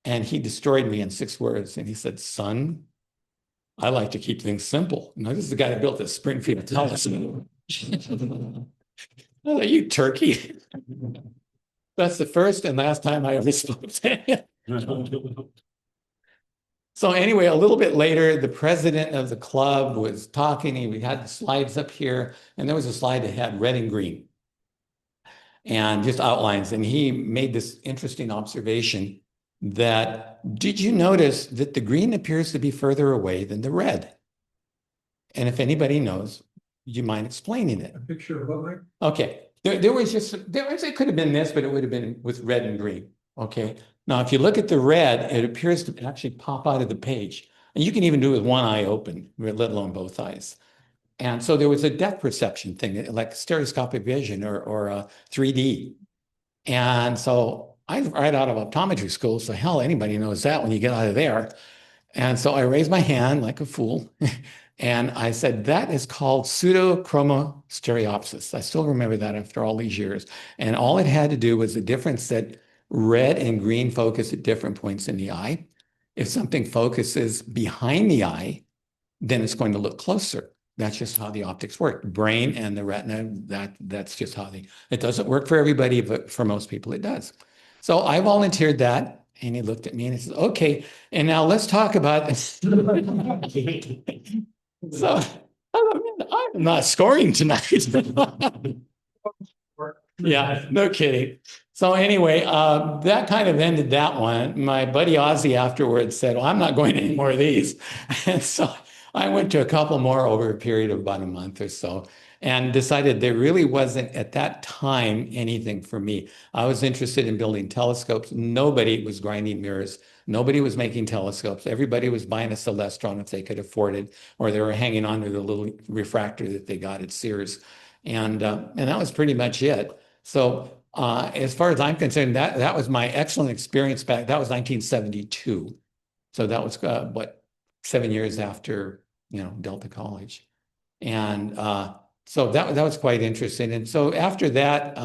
And he destroyed me in 6 words. And he said, son, I like to keep things simple. Now, this is the guy that built the Springfield telescope. Oh, you turkey. That's the first and last time I ever spoke to him. So anyway, a little bit later, the president of the club was talking. We had the slides up here, and there was a slide that had red and green and just outlines. And he made this interesting observation that, did you notice that the green appears to be further away than the red? And if anybody knows, would you mind explaining it? A picture of what, Mike? Okay, it could have been this, but it would have been with red and green. Okay, now if you look at the red, it appears to actually pop out of the page. And you can even do it with one eye open, let alone both eyes. And so there was a depth perception thing, like stereoscopic vision or 3D. And so I'm right out of optometry school, so hell, anybody knows that when you get out of there. And so I raised my hand like a fool. And I said, that is called pseudochromostereopsis. I still remember that after all these years. And all it had to do was the difference that red and green focus at different points in the eye. If something focuses behind the eye, then it's going to look closer. That's just how the optics work. Brain and the retina, that's just how it doesn't work for everybody, but for most people it does. So I volunteered that. And he looked at me and he said, okay, and now let's talk about this. So I'm not scoring tonight. Yeah, no kidding. So anyway, that kind of ended that one. My buddy Ozzy afterwards said, well, I'm not going to any more of these. And so I went to a couple more over a period of about a month or so and decided there really wasn't at that time anything for me. I was interested in building telescopes. Nobody was grinding mirrors. Nobody was making telescopes. Everybody was buying a Celestron if they could afford it, or they were hanging on to the little refractor that they got at Sears. And that was pretty much it. So as far as I'm concerned, that was my excellent experience back. That was 1972. So that was 7 years after, Delta College. And so that was quite interesting. And so after that,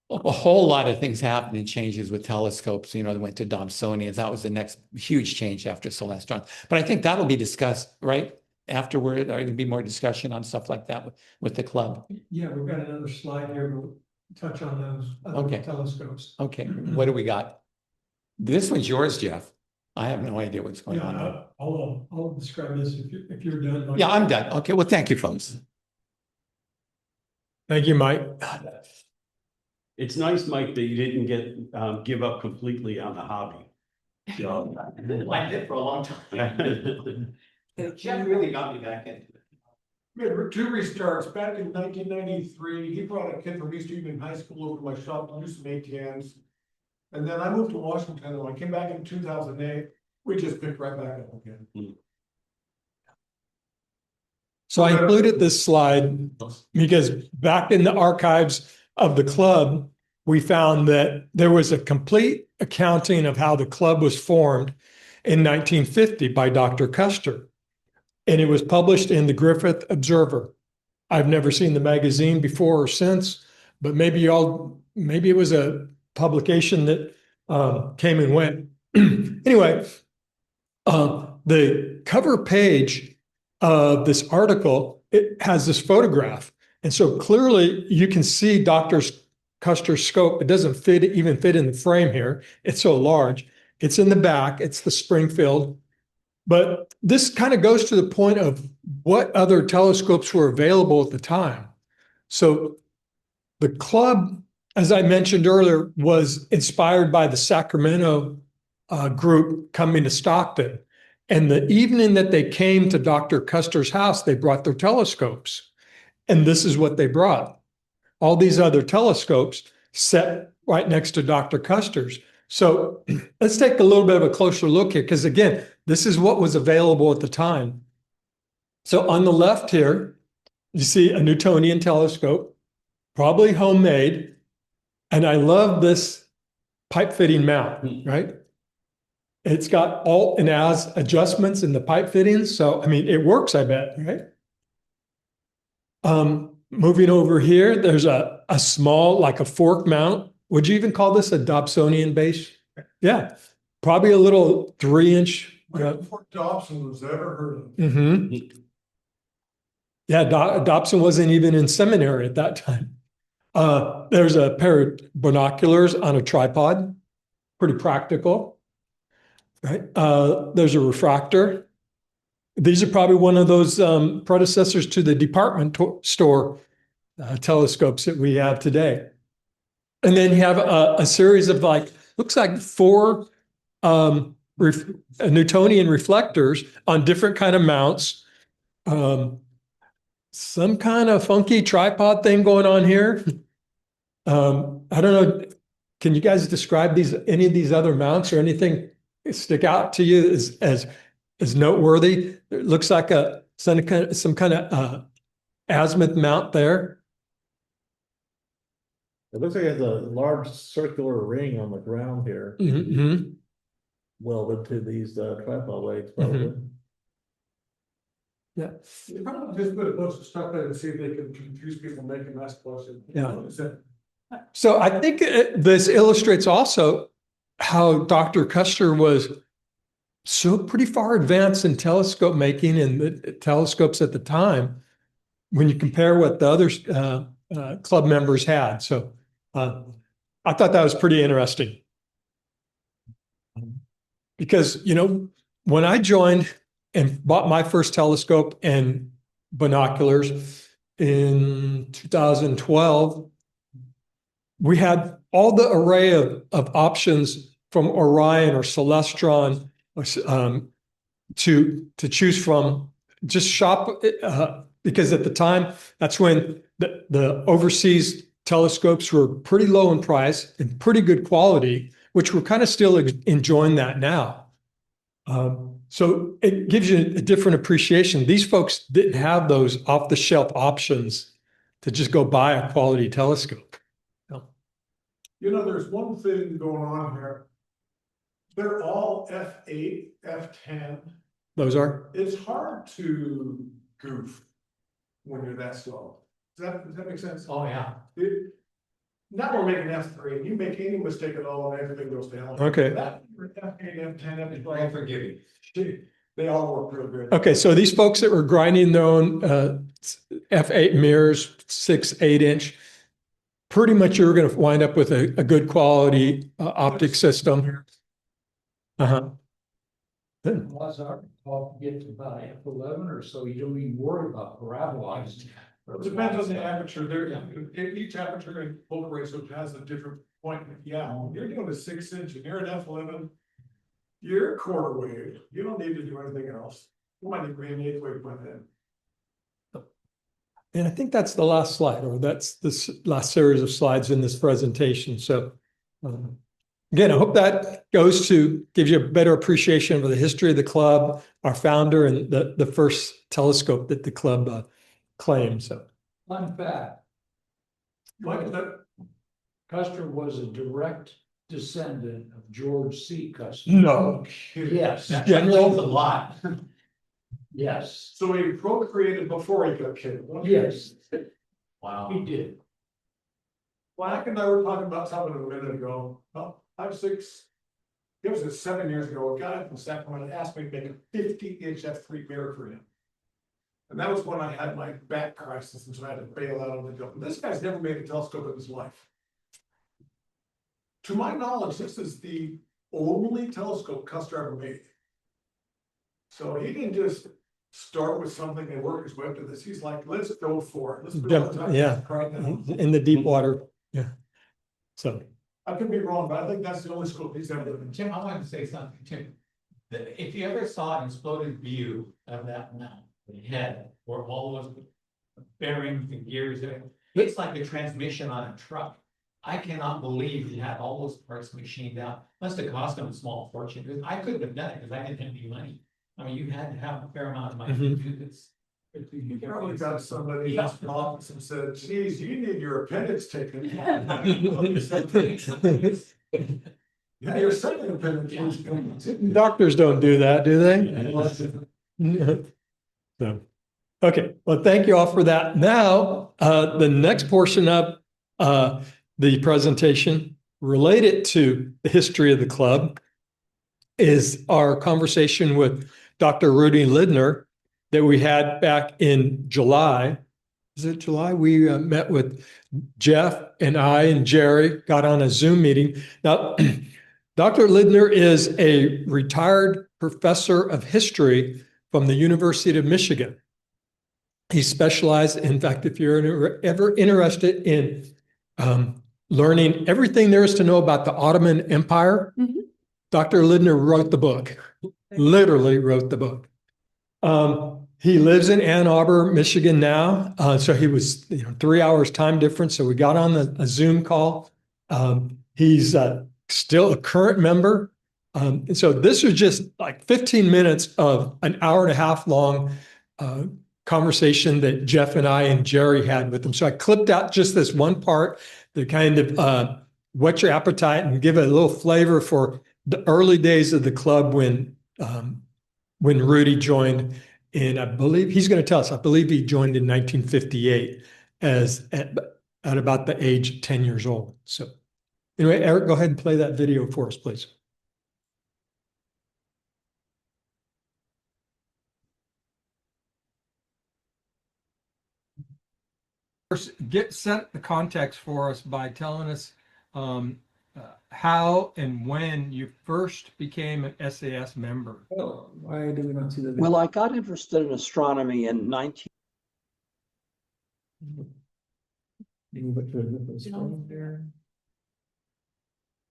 a whole lot of things happened and changes with telescopes. They went to Dobsonians. That was the next huge change after Celestron. But I think that'll be discussed right afterward. Or there'll be more discussion on stuff like that with the club. Yeah, we've got another slide here. We'll touch on those Okay. telescopes. Okay, what do we got? This one's yours, Jeff. I have no idea what's going on. Yeah, I'll describe this if you're done. Mike. Yeah, I'm done. Okay, well, thank you, folks. Thank you, Mike. It's nice, Mike, that you didn't give up completely on the hobby. So, I did for a long time. Jeff really got me back into it. We had 2 restarts. Back in 1993, he brought a kid from East Union High School over to my shop to do some ATMs. And then I moved to Washington, and when I came back in 2008, we just picked right back up again. So I included this slide because back in the archives of the club, we found that there was a complete accounting of how the club was formed in 1950 by Dr. Custer. And it was published in the Griffith Observer. I've never seen the magazine before or since, but maybe it was a publication that came and went. Anyway, the cover page of this article, it has this photograph. And so clearly you can see Dr. Custer's scope. It doesn't even fit in the frame here. It's so large. It's in the back. It's the Springfield. But this kind of goes to the point of what other telescopes were available at the time. So the club, as I mentioned earlier, was inspired by the Sacramento group coming to Stockton. And the evening that they came to Dr. Custer's house, they brought their telescopes. And this is what they brought. All these other telescopes set right next to Dr. Custer's. So let's take a little bit of a closer look here, because again, this is what was available at the time. So on the left here, you see a Newtonian telescope, probably homemade. And I love this pipe fitting mount, right? It's got alt and as adjustments in the pipe fittings. So, I mean, it works, I bet, right? Moving over here, there's a small, like a fork mount. Would you even call this a Dobsonian base? Yeah, probably a little 3-inch. Before Dobson was ever heard of. Mhm. Yeah, Dobson wasn't even in seminary at that time. There's a pair of binoculars on a tripod, pretty practical, right? There's a refractor. These are probably one of those predecessors to the department store telescopes that we have today. And then you have a series of looks like 4 Newtonian reflectors on different kind of mounts. Some kind of funky tripod thing going on here. I don't know. Can you guys describe any of these other mounts or anything stick out to you as noteworthy? It looks like some kind of azimuth mount there. It looks like it has a large circular ring on the ground here, Mm-hmm. welded to these tripod legs, probably. Yeah. You probably just put a bunch of stuff in and see if they can confuse people making that question. Yeah. So I think this illustrates also how Dr. Custer was so pretty far advanced in telescope making and the telescopes at the time when you compare what the other club members had. So I thought that was pretty interesting. Because, when I joined and bought my first telescope and binoculars in 2012, we had all the array of options from Orion or Celestron to choose from. Just shop because at the time, that's when the overseas telescopes were pretty low in price and pretty good quality, which we're kind of still enjoying that now. So it gives you a different appreciation. These folks didn't have those off-the-shelf options to just go buy a quality telescope. There's one thing going on here. They're all F8, F10. Those are? It's hard to goof when you're that slow. Does that make sense? Oh, yeah. Now we're making F3, and you make any mistake at all and everything goes down. Okay. That F8, F10, F12, forgiving. They all work real good. Okay, so these folks that were grinding their own F8 mirrors, 6, 8-inch, pretty much you're going to wind up with a good quality optic system. Uh-huh. Good. Was our call to get to about F11 or so, you don't even worry about parabolized. It depends on the aperture. Each aperture and focal ratio has a different point. Yeah, when you're doing a 6-inch and you're at F11, you're a quarter wave. You don't need to do anything else. You might need to be an 1/8 wave by then. And I think that's the last slide, or that's this last series of slides in this presentation. So again, I hope that gives you a better appreciation of the history of the club, our founder, and the first telescope that the club claimed. So, Fun fact, Custer was a direct descendant of George C. Custer. no. Yes, General. A lot. yes, So he procreated before he got killed. yes, Wow. he did. Mike and I were talking about something a minute ago, about 5, 6, it was 7 years ago, a guy from Sacramento asked me to make a 50-inch F3 mirror for him. And that was when I had my back crisis, and so I had to bail out on the job. This guy's never made a telescope in his life. To my knowledge, this is the only telescope Custer ever made. So he didn't just start with something and work his way up to this. He's like, let's go for it. Let's do it. Yeah, in the deep water. Yeah. So, I could be wrong, but I think that's the only scope he's ever done. Tim, I wanted to say something, Tim. If you ever saw an exploded view of that mount, the head, or all those bearings and gears, it's like a transmission on a truck. I cannot believe you had all those parts machined out. Must have cost them a small fortune. I couldn't have done it because I didn't have any money. I mean, you had to have a fair amount of money to do this. You probably got somebody in the office and said, geez, you need your appendix taken. Yeah, your second opinion. Doctors don't do that, do they? So, okay, well, thank you all for that. Now, the next portion of the presentation related to the history of the club is our conversation with Dr. Rudi Lindner that we had back in July. Is it July? We met with Jeff and I and Jerry, got on a Zoom meeting. Now, Dr. Lindner is a retired professor of history from the University of Michigan. He specialized, in fact, if you're ever interested in learning everything there is to know about the Ottoman Empire, Dr. Lindner wrote the book, literally wrote the book. He lives in Ann Arbor, Michigan now. So he was 3 hours time difference. So we got on a Zoom call. He's still a current member. And so this was just like 15 minutes of an hour and a half long conversation that Jeff and I and Jerry had with him. So I clipped out just this one part to kind of whet your appetite and give it a little flavor for the early days of the club when Rudi joined. And I believe he's going to tell us, I believe he joined in 1958 at about the age of 10 years old. So anyway, Eric, go ahead and play that video for us, please. First, set the context for us by telling us how and when you first became an SAS member. Oh, why do we not see the? Well, I got interested in astronomy in 19.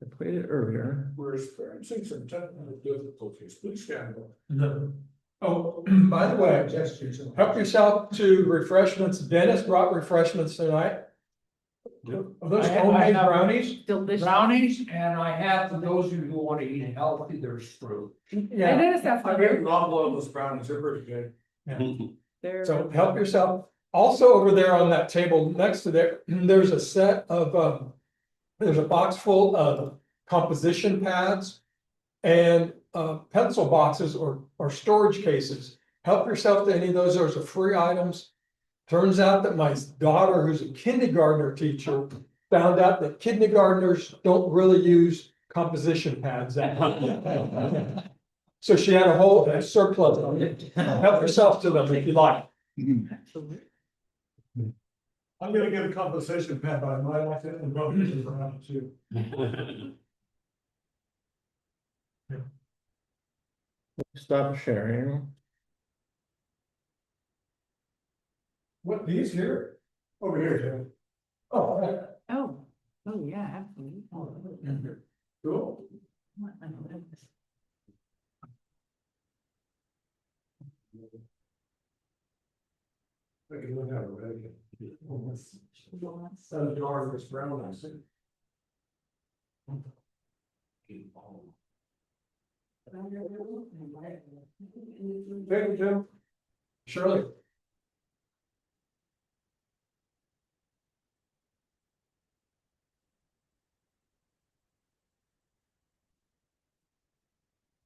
I played it earlier. We're experiencing some technical difficulties. Please stand up. Oh, by the way, help yourself to refreshments. Dennis brought refreshments tonight. Are those homemade brownies? Delicious. Brownies, and I have, for those of you who want to eat healthy, there's fruit. I noticed that. I made non-boiled brownies. They're pretty good. So help yourself. Also over there on that table next to there, there's a set of, there's a box full of composition pads and pencil boxes or storage cases. Help yourself to any of those. Those are free items. Turns out that my daughter, who's a kindergartner teacher, found out that kindergartners don't really use composition pads. So she had a whole surplus on it. Help yourself to them if you like. I'm gonna get a composition pad, but I might like it and rub it around too. Stop sharing. What, these here? Over here, Jim. Oh, all right. Oh, yeah, absolutely. Cool. I can look at it, right? Some jar of this brown, I see. Thank you, Jim. Shirley.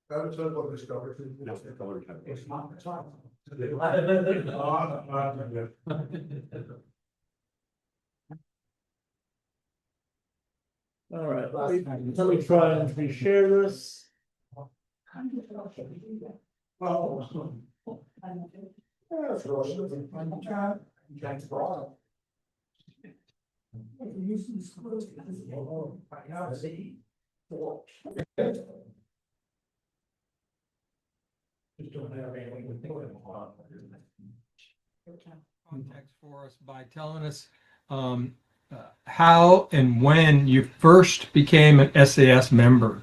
That is what discovered. It's not. All right, let me try and reshare this. Well. Yeah, it's just don't have anything to think about. Context for us by telling us how and when you first became an SAS member.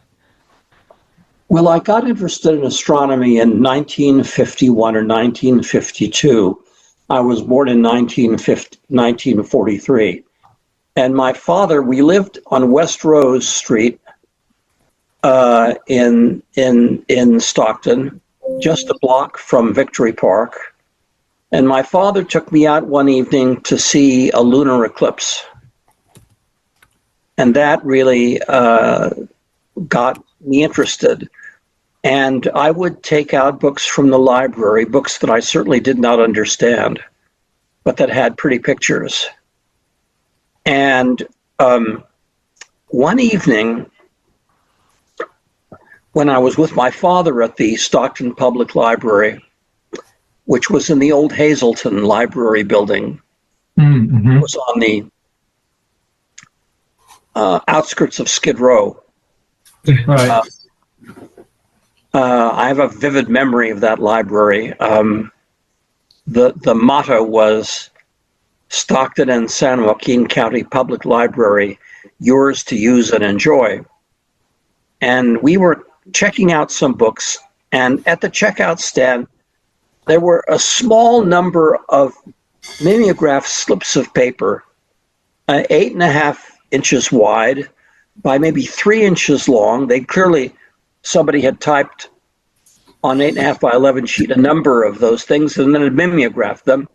Well, I got interested in astronomy in 1951 or 1952. I was born in 1943. And my father, we lived on West Rose Street in Stockton, just a block from Victory Park. And my father took me out one evening to see a lunar eclipse. And that really got me interested. And I would take out books from the library, books that I certainly did not understand, but that had pretty pictures. And one evening, when I was with my father at the Stockton Public Library, which was in the old Hazleton Library building, it was on the outskirts of Skid Row. Right. I have a vivid memory of that library. The motto was Stockton and San Joaquin County Public Library, yours to use and enjoy. And we were checking out some books, and at the checkout stand, there were a small number of mimeograph slips of paper, 8.5 inches wide by maybe 3 inches long. They clearly, somebody had typed on 8.5 by 11 sheet a number of those things and then had mimeographed them.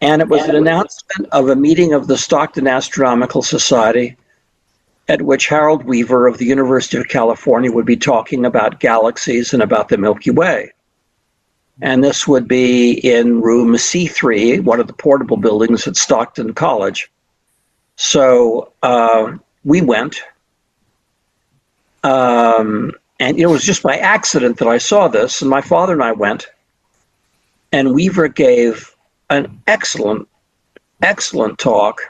And it was an announcement of a meeting of the Stockton Astronomical Society at which Harold Weaver of the University of California would be talking about galaxies and about the Milky Way. And this would be in room C3, one of the portable buildings at Stockton College. So we went. And it was just by accident that I saw this, and my father and I went. And Weaver gave an excellent talk.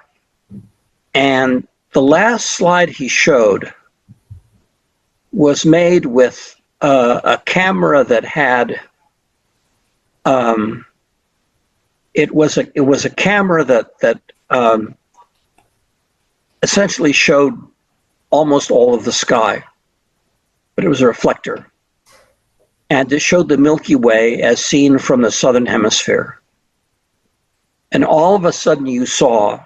And the last slide he showed was made with a camera that had it was a camera that essentially showed almost all of the sky, but it was a reflector, and it showed the Milky Way as seen from the southern hemisphere. And all of a sudden you saw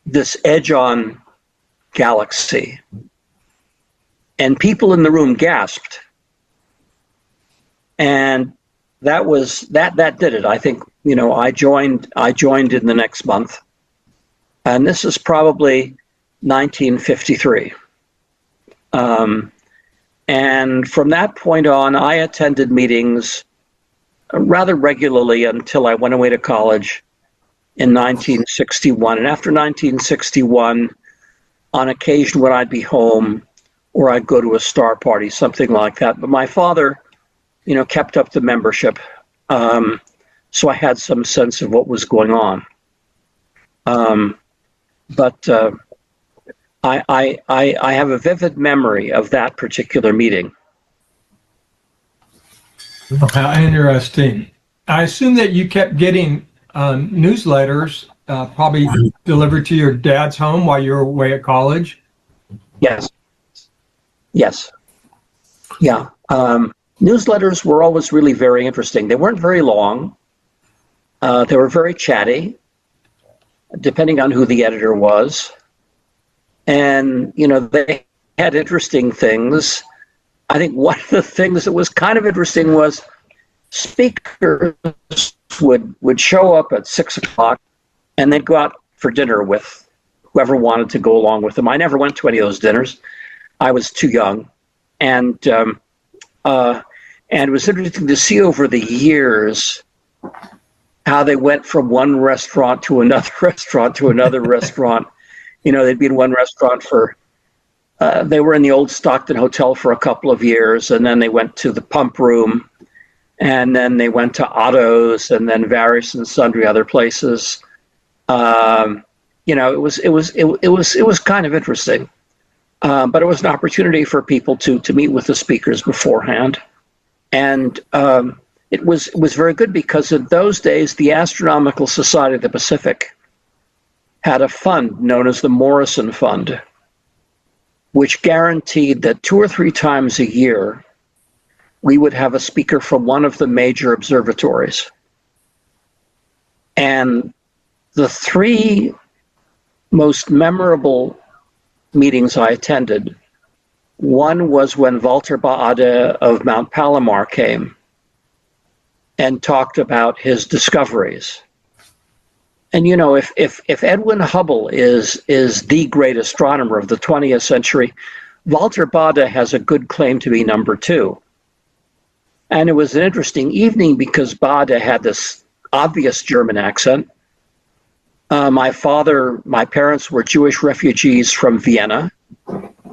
this edge-on galaxy, and people in the room gasped. And that did it. I think, I joined in the next month. And this is probably 1953. And from that point on, I attended meetings rather regularly until I went away to college in 1961. And after 1961, on occasion when I'd be home or I'd go to a star party, something like that. But my father, kept up the membership. So I had some sense of what was going on. But I have a vivid memory of that particular meeting. How interesting. I assume that you kept getting newsletters probably delivered to your dad's home while you were away at college. Yes. Yeah. Newsletters were always really very interesting. They weren't very long. They were very chatty, depending on who the editor was. And, they had interesting things. I think one of the things that was kind of interesting was speakers would show up at 6 o'clock and they'd go out for dinner with whoever wanted to go along with them. I never went to any of those dinners. I was too young. And it was interesting to see over the years how they went from one restaurant to another restaurant to another restaurant. They'd be in one restaurant they were in the old Stockton Hotel for a couple of years, and then they went to the Pump Room, and then they went to Otto's, and then various and sundry other places. It was kind of interesting, but it was an opportunity for people to meet with the speakers beforehand, and it was very good because in those days the Astronomical Society of the Pacific had a fund known as the Morrison Fund, which guaranteed that 2 or 3 times a year we would have a speaker from one of the major observatories. And the 3 most memorable meetings I attended, one was when Walter Baade of Mount Palomar came and talked about his discoveries. And if Edwin Hubble is the great astronomer of the 20th century, Walter Bade has a good claim to be number 2. And it was an interesting evening because Bade had this obvious German accent. My parents were Jewish refugees from Vienna.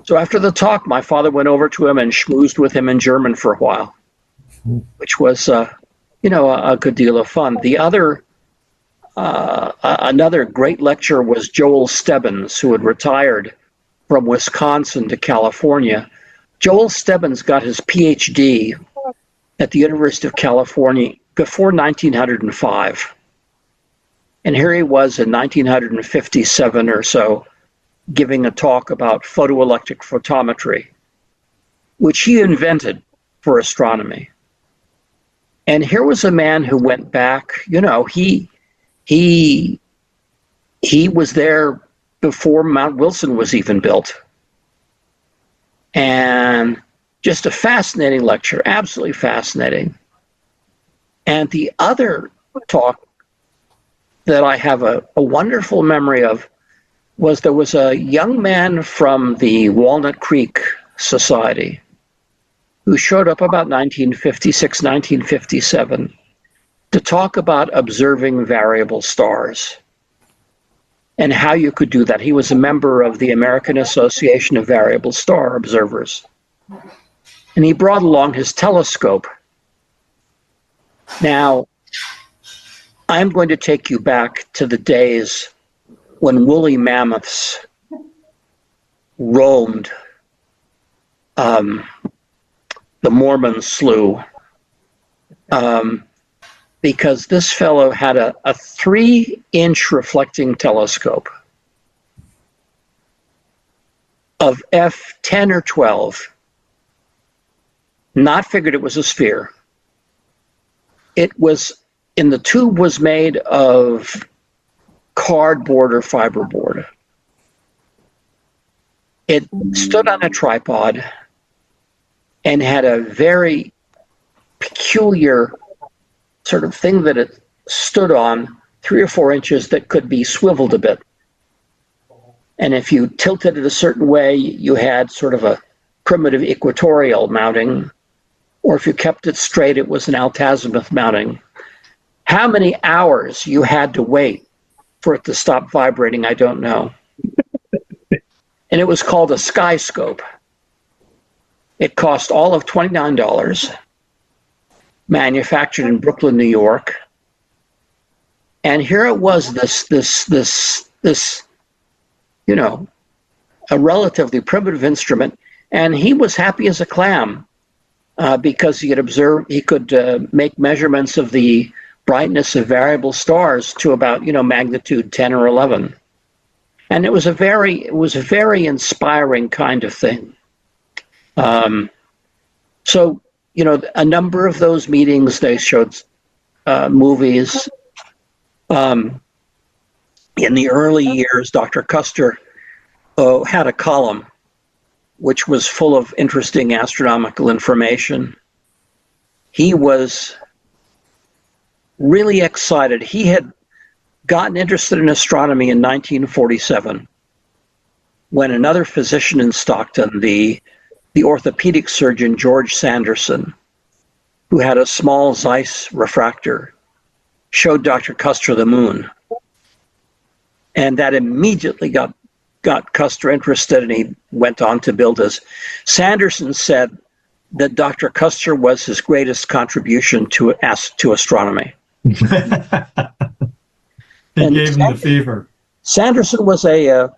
So after the talk, my father went over to him and schmoozed with him in German for a while, which was, a good deal of fun. The other, another great lecturer was Joel Stebbins, who had retired from Wisconsin to California. Joel Stebbins got his PhD at the University of California before 1905. And here he was in 1957 or so, giving a talk about photoelectric photometry, which he invented for astronomy. And here was a man who went back, he was there before Mount Wilson was even built. And just a fascinating lecture, absolutely fascinating. And the other talk that I have a wonderful memory of was there was a young man from the Walnut Creek Society who showed up about 1956, 1957 to talk about observing variable stars and how you could do that. He was a member of the American Association of Variable Star Observers. And he brought along his telescope. Now, I'm going to take you back to the days when woolly mammoths roamed the Mormon Slough, because this fellow had a 3-inch reflecting telescope of f10 or 12, not figured it was a sphere. It was, and the tube was made of cardboard or fiberboard. It stood on a tripod and had a very peculiar sort of thing that it stood on, 3 or 4 inches, that could be swiveled a bit. And if you tilted it a certain way, you had sort of a primitive equatorial mounting, or if you kept it straight, it was an altazimuth mounting. How many hours you had to wait for it to stop vibrating, I don't know. And it was called a skyscope. It cost all of $29, manufactured in Brooklyn, New York. And here it was, this a relatively primitive instrument. And he was happy as a clam because he could make measurements of the brightness of variable stars to about, magnitude 10 or 11. And it was a very inspiring kind of thing. So, a number of those meetings, they showed movies. In the early years, Dr. Custer had a column which was full of interesting astronomical information. He was really excited. He had gotten interested in astronomy in 1947 when another physician in Stockton, the orthopedic surgeon George Sanderson, who had a small Zeiss refractor, showed Dr. Custer the moon. And that immediately got Custer interested, and he went on to build his. Sanderson said that Dr. Custer was his greatest contribution to astronomy. He gave him the fever. Sanderson was a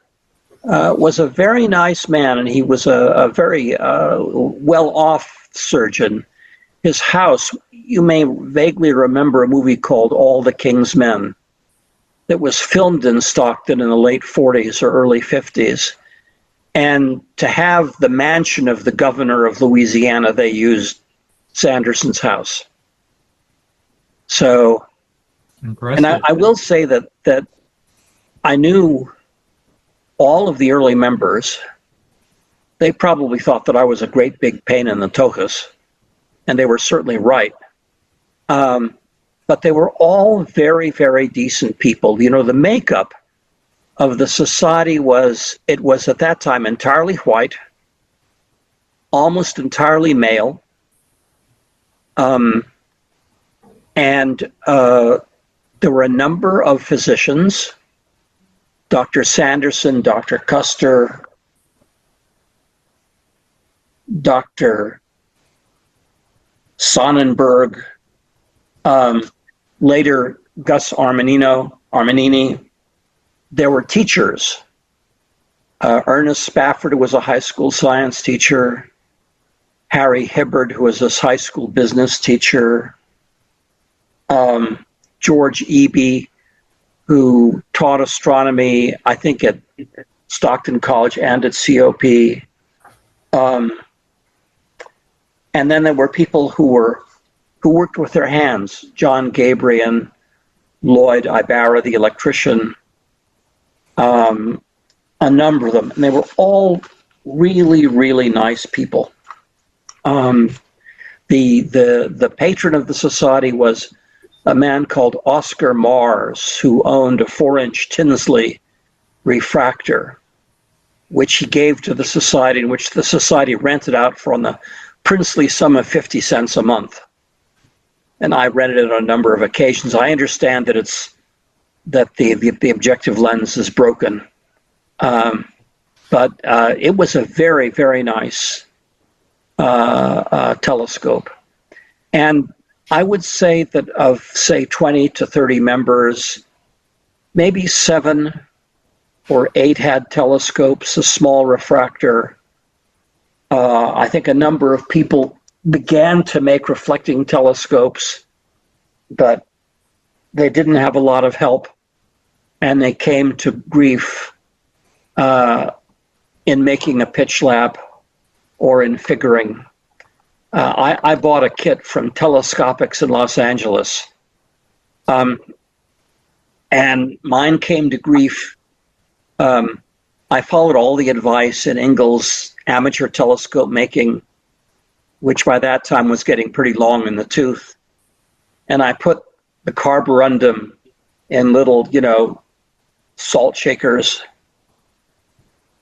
very nice man, and he was a very well-off surgeon. His house, you may vaguely remember a movie called All the King's Men that was filmed in Stockton in the late 40s or early 50s. And to have the mansion of the governor of Louisiana, they used Sanderson's house. So, impressive. and I will say that I knew all of the early members. They probably thought that I was a great big pain in the tokus, and they were certainly right. But they were all very, very decent people. The makeup of the society was at that time entirely white. almost entirely male. And there were a number of physicians, Dr. Sanderson, Dr. Custer, Dr. Sonnenberg, later Gus Armanini. There were teachers. Ernest Spafford, who was a high school science teacher, Harry Hibbard, who was a high school business teacher, George Eby, who taught astronomy, I think at Stockton College and at COP. And then there were people who worked with their hands, John Gabriel, Lloyd Ibarra, the electrician, a number of them, and they were all really, really nice people. The patron of the society was a man called Oscar Mars, who owned a 4-inch Tinsley refractor, which he gave to the society, in which the society rented out for the princely sum of 50 cents a month. And I rented it on a number of occasions. I understand that the objective lens is broken. But it was a very, very nice telescope. And I would say that of, say, 20 to 30 members, maybe 7 or 8 had telescopes, a small refractor. I think a number of people began to make reflecting telescopes, but they didn't have a lot of help, and they came to grief in making a pitch lab or in figuring. I bought a kit from Telescopics in Los Angeles, and mine came to grief. I followed all the advice in Ingalls' amateur telescope making, which by that time was getting pretty long in the tooth. And I put the carborundum in little, salt shakers.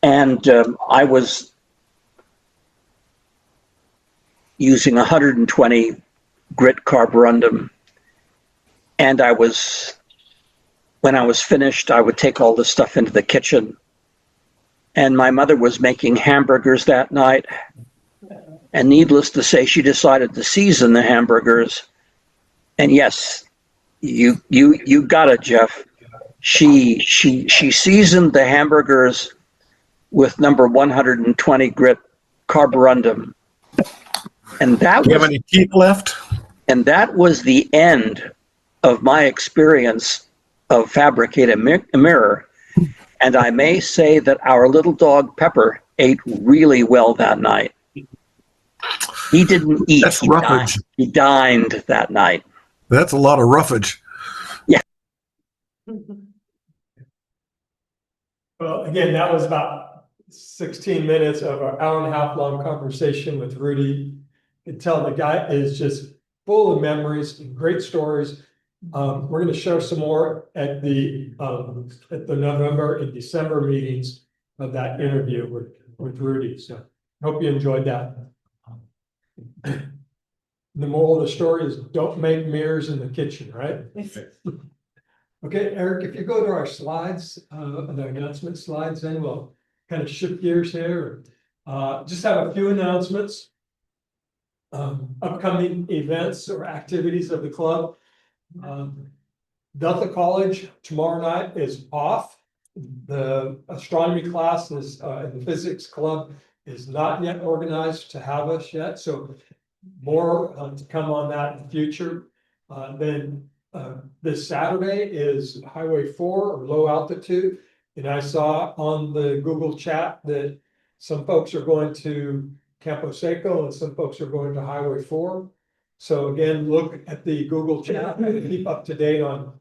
And I was using 120 grit carborundum. And when I was finished, I would take all this stuff into the kitchen. And my mother was making hamburgers that night. And needless to say, she decided to season the hamburgers. And yes, you got it, Jeff. She seasoned the hamburgers with number 120 grit carborundum. And that Do you have any teeth left? And that was the end of my experience of fabricating a mirror. And I may say that our little dog Pepper ate really well that night. He didn't eat. That's roughage. He dined that night. That's a lot of roughage. Yeah. Well, again, that was about 16 minutes of an hour and a half long conversation with Rudi. You can tell the guy is just full of memories and great stories. We're going to share some more at the November and December meetings of that interview with Rudi. So I hope you enjoyed that. The moral of the story is don't make mirrors in the kitchen, right? Okay, Eric, if you go to our slides, the announcement slides, then we'll kind of shift gears here. Just have a few announcements. Upcoming events or activities of the club. Delta College tomorrow night is off. The astronomy class is in the physics club is not yet organized to have us yet, so more to come on that in the future. Then this Saturday is Highway 4 or low altitude, and I saw on the Google chat that some folks are going to Campo Seco and some folks are going to Highway 4. So again, look at the Google chat and keep up to date on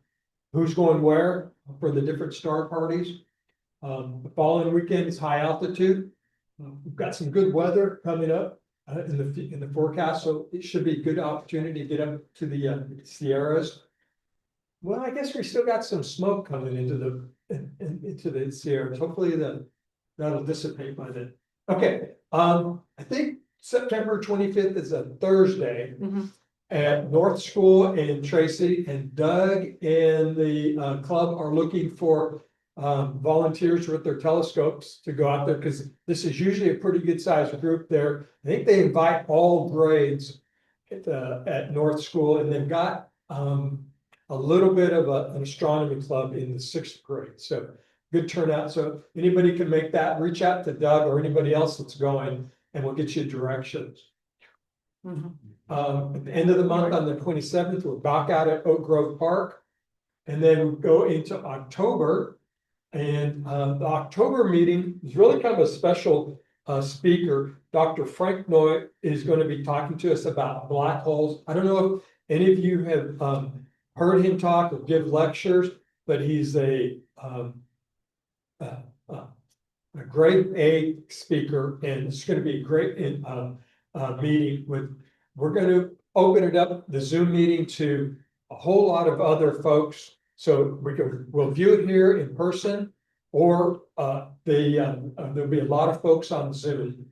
who's going where for the different star parties. The following weekend is high altitude. We've got some good weather coming up in the forecast, so it should be a good opportunity to get up to the Sierras. Well, I guess we still got some smoke coming into the Sierras. Hopefully that'll dissipate by then. Okay, I think September 25th is a Thursday Mhm. at North School in Tracy, and Doug and the club are looking for volunteers with their telescopes to go out there, because this is usually a pretty good sized group there. I think they invite all grades at North School, and they've got a little bit of an astronomy club in the 6th grade. So good turnout. So if anybody can make that, reach out to Doug or anybody else that's going, and we'll get you directions. Mhm. At the end of the month, on the 27th, we're back out at Oak Grove Park. And then we go into October. And the October meeting is really kind of a special speaker. Dr. Frank Noy is going to be talking to us about black holes. I don't know if any of you have heard him talk or give lectures, but he's a grade A speaker, and it's going to be a great meeting with. We're going to open it up, the Zoom meeting, to a whole lot of other folks. So we'll view it here in person, or there'll be a lot of folks on Zoom,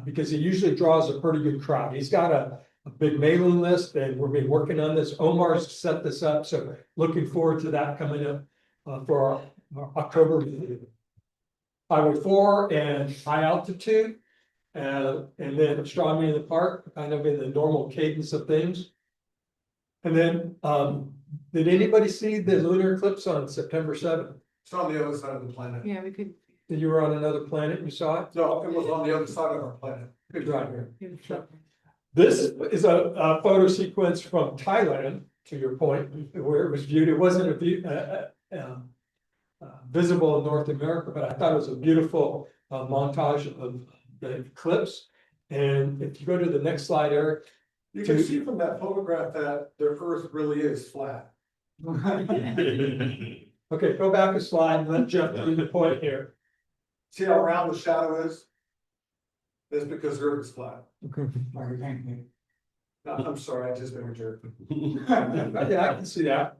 because he usually draws a pretty good crowd. He's got a big mailing list, and we've been working on this. Omar's set this up, so looking forward to that coming up for our October meeting. Highway 4 and high altitude, and then astronomy in the park, kind of in the normal cadence of things. And then, did anybody see the lunar eclipse on September 7th? It's on the other side of the planet. Yeah, we could. You were on another planet, you saw it? No, it was on the other side of our planet. Good right here. do the flip. This is a photo sequence from Thailand, to your point, where it was viewed. It wasn't visible in North America, but I thought it was a beautiful montage of the eclipse. And if you go to the next slide, Eric. You can see from that photograph that their Earth really is flat. Okay, go back a slide and let's jump to the point here. See how round the shadow is? That's because the Earth is flat. I'm sorry, I just been a jerk. Yeah, I can see that.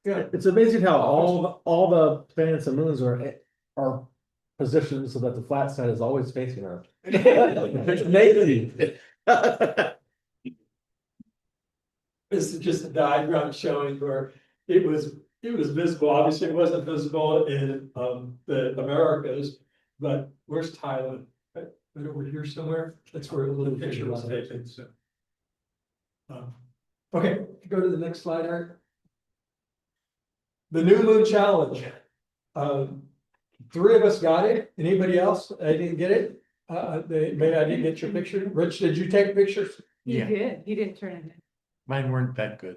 Yeah, It's amazing how all the planets and moons are positioned so that the flat side is always facing Earth. It's amazing. this is just a diagram showing where it was visible. Obviously, it wasn't visible in the Americas, but where's Thailand? Right over here somewhere. That's where a little picture was taken. So, okay, go to the next slide, Eric. The New Moon Challenge. 3 of us got it. Anybody else? I didn't get it. Maybe I didn't get your picture. Rich, did you take pictures? He did, he didn't turn it in. Mine weren't that good.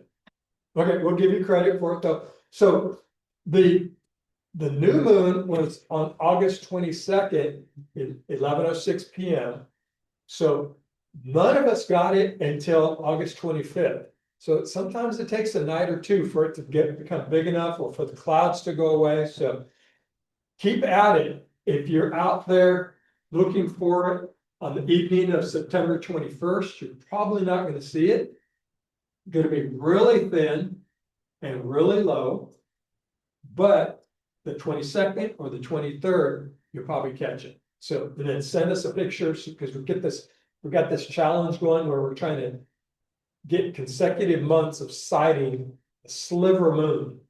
Okay, we'll give you credit for it though. So the new moon was on August 22nd at 11:06 p.m. So none of us got it until August 25th. So sometimes it takes a night or two for it to become big enough, or for the clouds to go away. So keep at it. If you're out there looking for it on the evening of September 21st, you're probably not going to see it. Going to be really thin and really low, but the 22nd or the 23rd, you'll probably catch it. So then send us a picture, because we got this challenge going where we're trying to get consecutive months of sighting a sliver moon,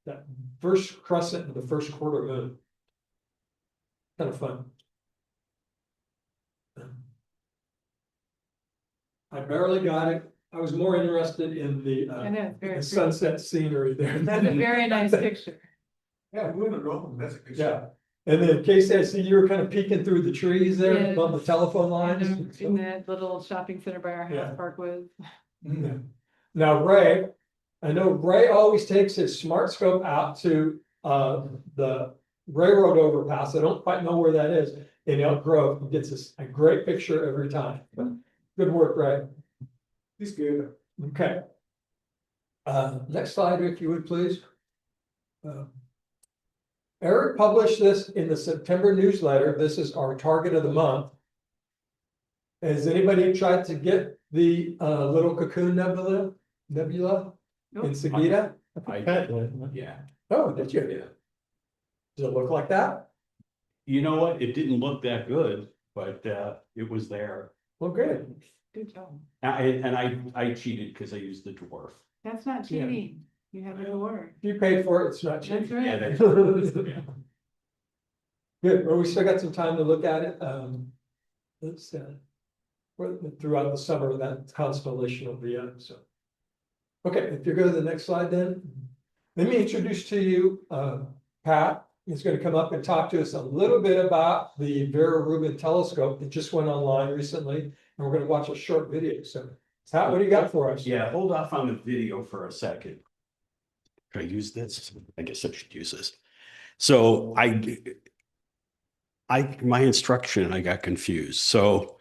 that first crescent of the first quarter moon. Kind of fun. I barely got it. I was more interested in the I know, it's very the pretty. sunset scenery there. That's a very nice picture. Yeah, moving around, that's a good Yeah, shot. and then Casey, I see you were kind of peeking through the trees there Yeah. above the telephone lines. In that little shopping center by our Yeah. house, Parkwood. Yeah. Now, Ray, I know Ray always takes his smart scope out to the railroad overpass. I don't quite know where that is in Elk Grove. He gets us a great picture every time. Good work, Ray. He's good. Okay. Next slide, if you would, please. Eric published this in the September newsletter. This is our target of the month. Has anybody tried to get the little cocoon nebula Nope. in Sagita? Yeah. Oh, did you? Yeah. Does it look like that? You know what? It didn't look that good. but it was there. Well, good. Good job. I cheated because I used the dwarf. That's not Yeah. cheating. You have a word. If you paid for it, it's not That's cheap. Yeah, right. Good, well, we still got some time to look at it, let's, throughout the summer, that constellation will be up, so. Okay, if you go to the next slide then, let me introduce to you, Pat. He's gonna come up and talk to us a little bit about the Vera Rubin telescope that just went online recently, and we're gonna watch a short video, so. Pat, what do you got for us? Yeah, hold off on the video for a second. Should I use this? I guess I should use this. So my instruction, I got confused. So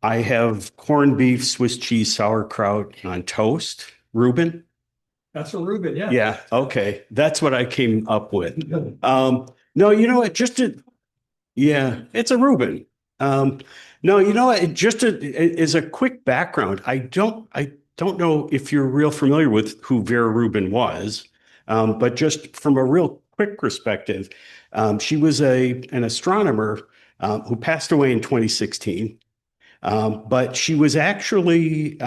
I have corned beef, Swiss cheese, sauerkraut on toast, Reuben. That's a Rubin, yeah. Yeah, okay. That's what I came up with. No, you know what, yeah, it's a Reuben. No, you know what, as a quick background, I don't know if you're real familiar with who Vera Rubin was, but just from a real quick perspective, she was an astronomer who passed away in 2016. But she was actually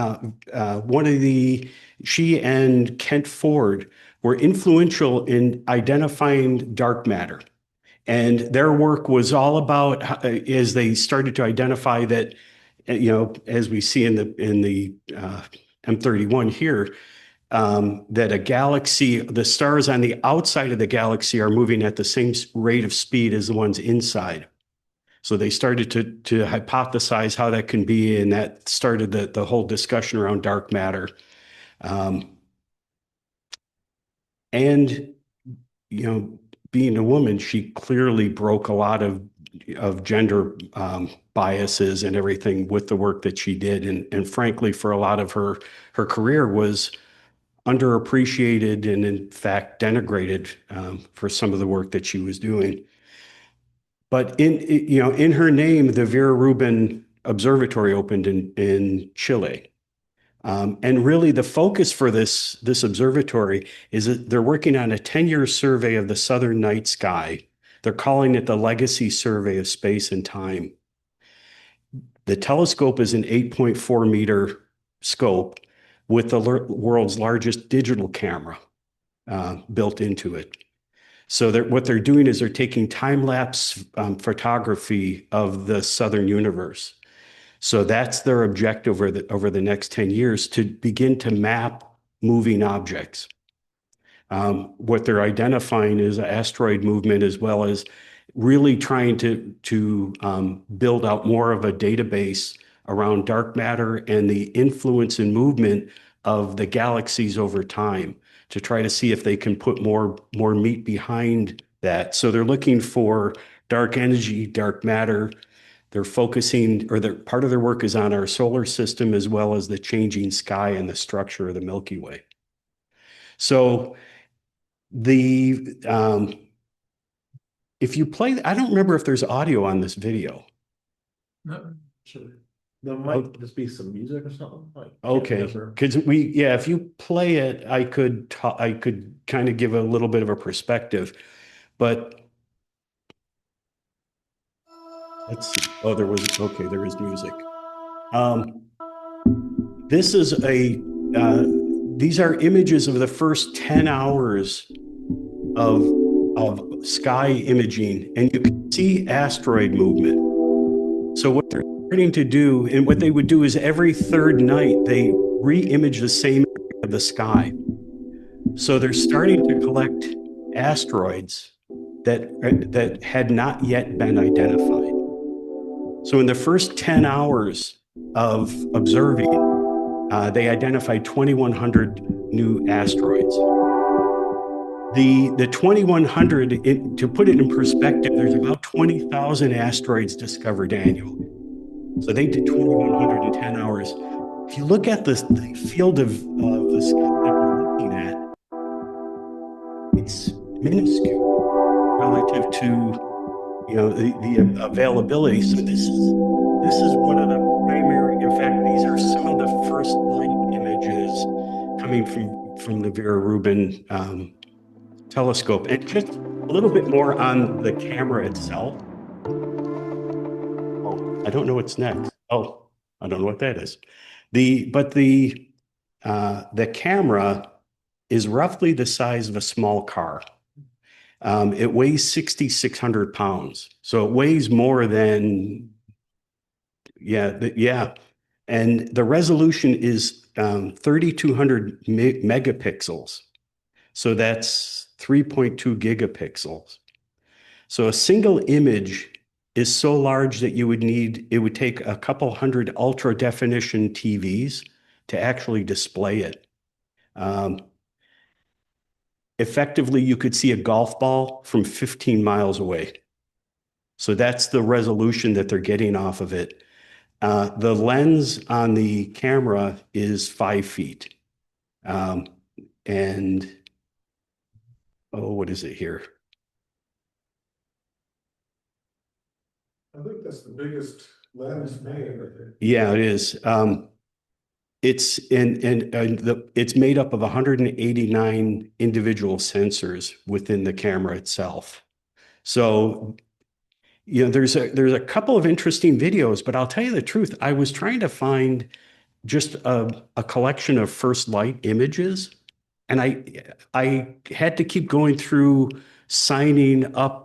she and Kent Ford were influential in identifying dark matter. And their work was all about, as they started to identify that, as we see in the M31 here, that a galaxy, the stars on the outside of the galaxy are moving at the same rate of speed as the ones inside. So they started to hypothesize how that can be, and that started the whole discussion around dark matter. And, being a woman, she clearly broke a lot of gender biases and everything with the work that she did. And frankly, for a lot of her career was underappreciated and in fact denigrated for some of the work that she was doing. But in her name, the Vera Rubin Observatory opened in Chile. And really the focus for this observatory is that they're working on a 10-year survey of the southern night sky. They're calling it the Legacy Survey of Space and Time. The telescope is an 8.4 meter scope with the world's largest digital camera built into it. So what they're doing is they're taking time-lapse photography of the southern universe. So that's their objective over the next 10 years, to begin to map moving objects. What they're identifying is asteroid movement, as well as really trying to build out more of a database around dark matter and the influence and movement of the galaxies over time, to try to see if they can put more meat behind that. So they're looking for dark energy, dark matter. They're focusing, or part of their work is on our solar system, as well as the changing sky and the structure of the Milky Way. So if you play, I don't remember if there's audio on this video. No, sure. There might just be some music or something. Okay, because if you play it, I could kind of give a little bit of a perspective, but let's see. Oh, there is music. This is these are images of the first 10 hours of sky imaging, and you can see asteroid movement. So what they're starting to do, and what they would do, is every third night they re-image the same area of the sky. So they're starting to collect asteroids that had not yet been identified. So in the first 10 hours of observing, they identified 2,100 new asteroids. The 2,100, to put it in perspective, there's about 20,000 asteroids discovered annually. So they did 2,100 in 10 hours. If you look at the field of the sky that we're looking at, it's minuscule relative to the availability. So this is one of the primary. In fact, these are some of the first light images coming from the Vera Rubin telescope. And just a little bit more on the camera itself. Oh, I don't know what's next. Oh, I don't know what that is. The camera is roughly the size of a small car. It weighs 6,600 pounds. So it weighs more than, yeah. And the resolution is 3,200 megapixels. So that's 3.2 gigapixels. So a single image is so large that it would take a couple hundred ultra definition TVs to actually display it. Effectively, you could see a golf ball from 15 miles away. So that's the resolution that they're getting off of it. The lens on the camera is 5 feet. And, oh, what is it here? I think that's the biggest lens made. Yeah, it is. It's made up of 189 individual sensors within the camera itself. So, you know, there's a couple of interesting videos, but I'll tell you the truth. I was trying to find just a collection of first light images, and I had to keep going through signing up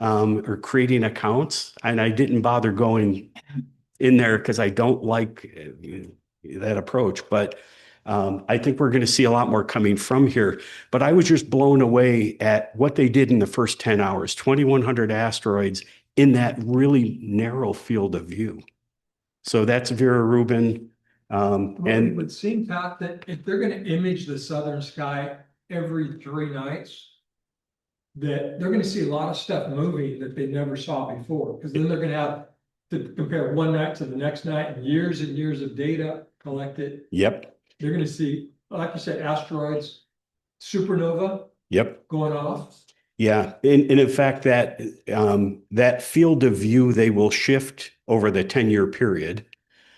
or creating accounts, and I didn't bother going in there because I don't like that approach. But I think we're going to see a lot more coming from here. But I was just blown away at what they did in the first 10 hours, 2,100 asteroids in that really narrow field of view. So that's Vera Rubin. It And would seem, Pat, that if they're gonna image the southern sky every 3 nights, that they're gonna see a lot of stuff moving that they never saw before, because then they're gonna have to compare one night to the next night and years of data collected. yep, They're gonna see, like you said, asteroids, supernova yep. going off. Yeah, and in fact, that field of view, they will shift over the 10-year period.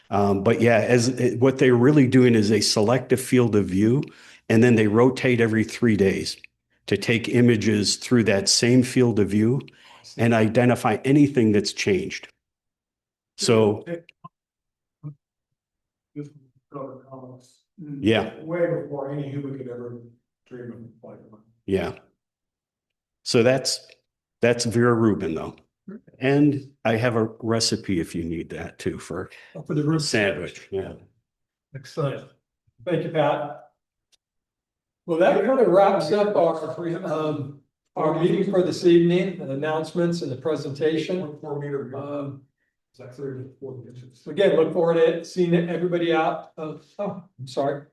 But yeah, what they're really doing is they select a field of view and then they rotate every 3 days to take images through that same field of view and identify anything that's changed. So, yeah, Way before any human could ever dream of flight. yeah. So that's Vera Rubin though. And I have a recipe if you need that too for The room sandwich. Yeah. Excellent. Thank you, Pat. Well, that kind of wraps up our meeting for this evening, the announcements and the presentation. 4 meter. Um, It's like 3 to 4 inches. Again, look forward to seeing everybody out. Oh, I'm sorry.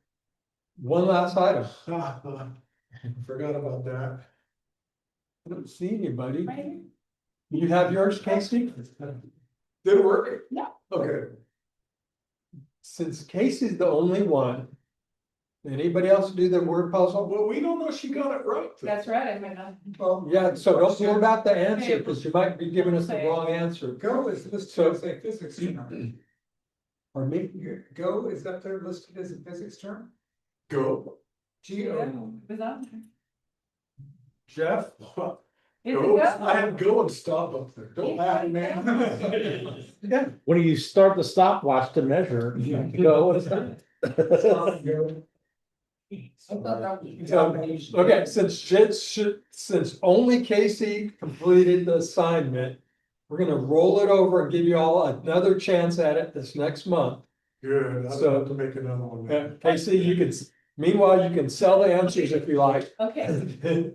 One last item. Forgot about that. I don't see anybody. You have yours, Casey? Did it work? Yeah. Okay. Since Casey's the only one, anybody else do the word puzzle? Well, we don't know if she got it right. That's right, I might not. Well, Yeah, so don't worry about the answer, because you might be giving us the wrong answer. Go is listed as a physics term. Pardon me? Go, is that there listed as a physics term? Go. G-O. It was on there. Jeff? Is it Go, go? I have go and stop up there. Don't laugh, man. Yeah. When you start the stopwatch to measure, you go, it's done. Okay, since only Casey completed the assignment, we're gonna roll it over and give you all another chance at it this next month. Good, I So- don't have to make another one. Casey, meanwhile, you can sell the answers if you like. Okay.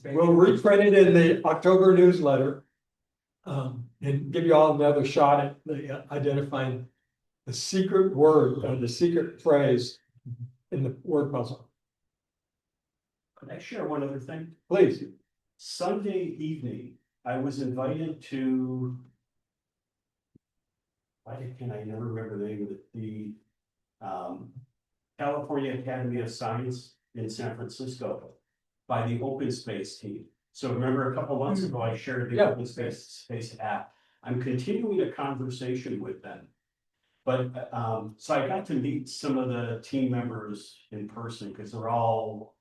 We'll reprint it in the October newsletter. And give you all another shot at identifying the secret word or the secret phrase in the word puzzle. Could I share one other thing? Please. Sunday evening, I was invited to. Why can I never remember the name of it? The California Academy of Science in San Francisco by the Open Space team. So remember a couple months ago, I shared the Yeah. Open Space app. I'm continuing a conversation with them. But so I got to meet some of the team members in person because they're all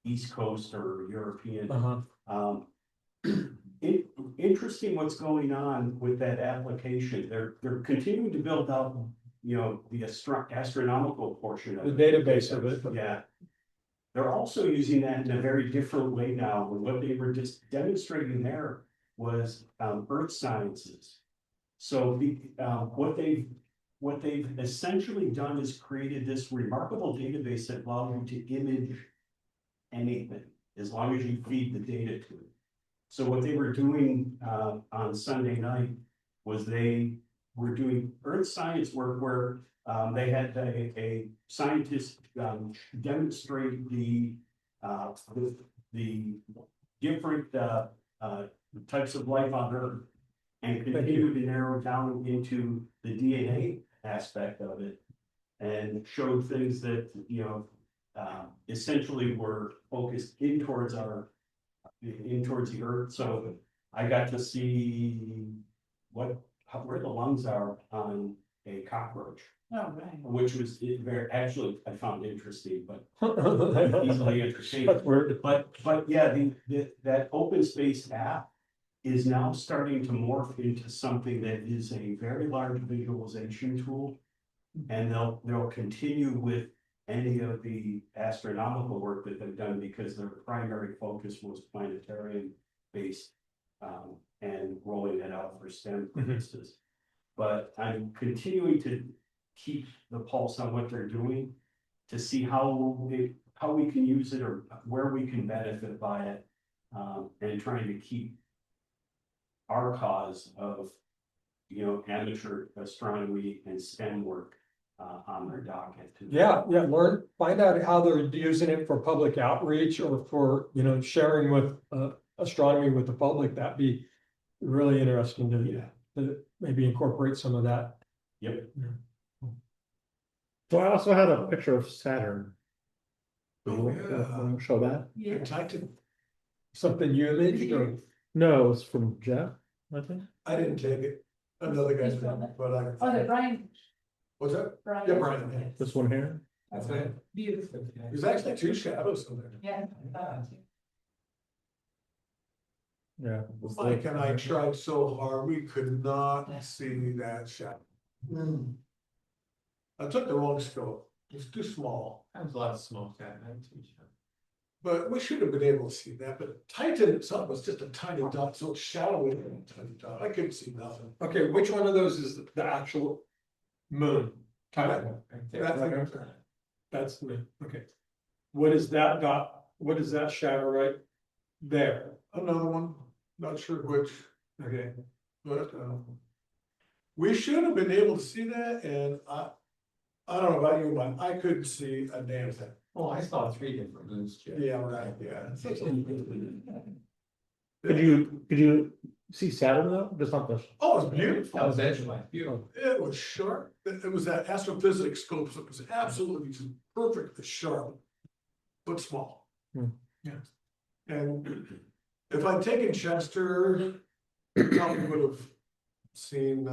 East Coast or European. Uh-huh. Interesting what's going on with that application. They're continuing to build out, the astronomical portion of The it. database of it. Yeah. They're also using that in a very different way now. And what they were just demonstrating there was earth sciences. So what they've essentially done is created this remarkable database that allows you to image anything, as long as you feed the data to it. So what they were doing on Sunday night was they were doing earth science work where they had a scientist demonstrate the different types of life on Earth and continue to narrow down into the DNA aspect of it, and showed things that essentially were focused in towards the Earth. So I got to see where the lungs are on a cockroach. Oh, right. Which was actually, I found interesting, but easily entertaining. That's weird. But yeah, that open space app is now starting to morph into something that is a very large visualization tool. And they'll continue with any of the astronomical work that they've done, because their primary focus was planetarium based, and rolling it out for STEM purposes. But I'm continuing to keep the pulse on what they're doing to see how we can use it, or where we can benefit by it, and trying to keep our cause of amateur astronomy and STEM work on their docket. Yeah, find out how they're using it for public outreach or for, sharing with astronomy with the public. That'd be really interesting to maybe incorporate some of that. Yep. So I also had a picture of Saturn. Oh, yeah. Wanna show that? Yeah. Titan. Something you imaged or? No, it's from Jeff, I think. I didn't take it. Another guy's, You saw that? but I. Oh, that Brian. What's that? Brian. Yeah, Brian, yeah. This one here. That's Okay. beautiful. There's actually two shadows in there. Yeah. Yeah. Mike and I tried so hard, we could not see that shadow. I took the wrong scope, it's too small, That was a lot of smoke that night too. but we should have been able to see that, but Titan itself was just a tiny dot, so it's shadowy and a tiny dot, I couldn't see nothing. Okay, which one of those is the actual moon? That thing, That's the moon, okay. What is that dot? What is that shadow right there? another one, not sure which, Okay. but we should have been able to see that, and I don't know about you, but I couldn't see a damn thing. Oh, I saw 3 different moons, Jeff. Yeah, right, yeah. Could you see Saturn though? Just not the. Oh, it's beautiful. That was Edgewise, beautiful. It was sharp. It was that astrophysics scope, so it was absolutely perfectly sharp, but small. Hmm. Yeah. And if I'd taken Chester, probably would have seen, it.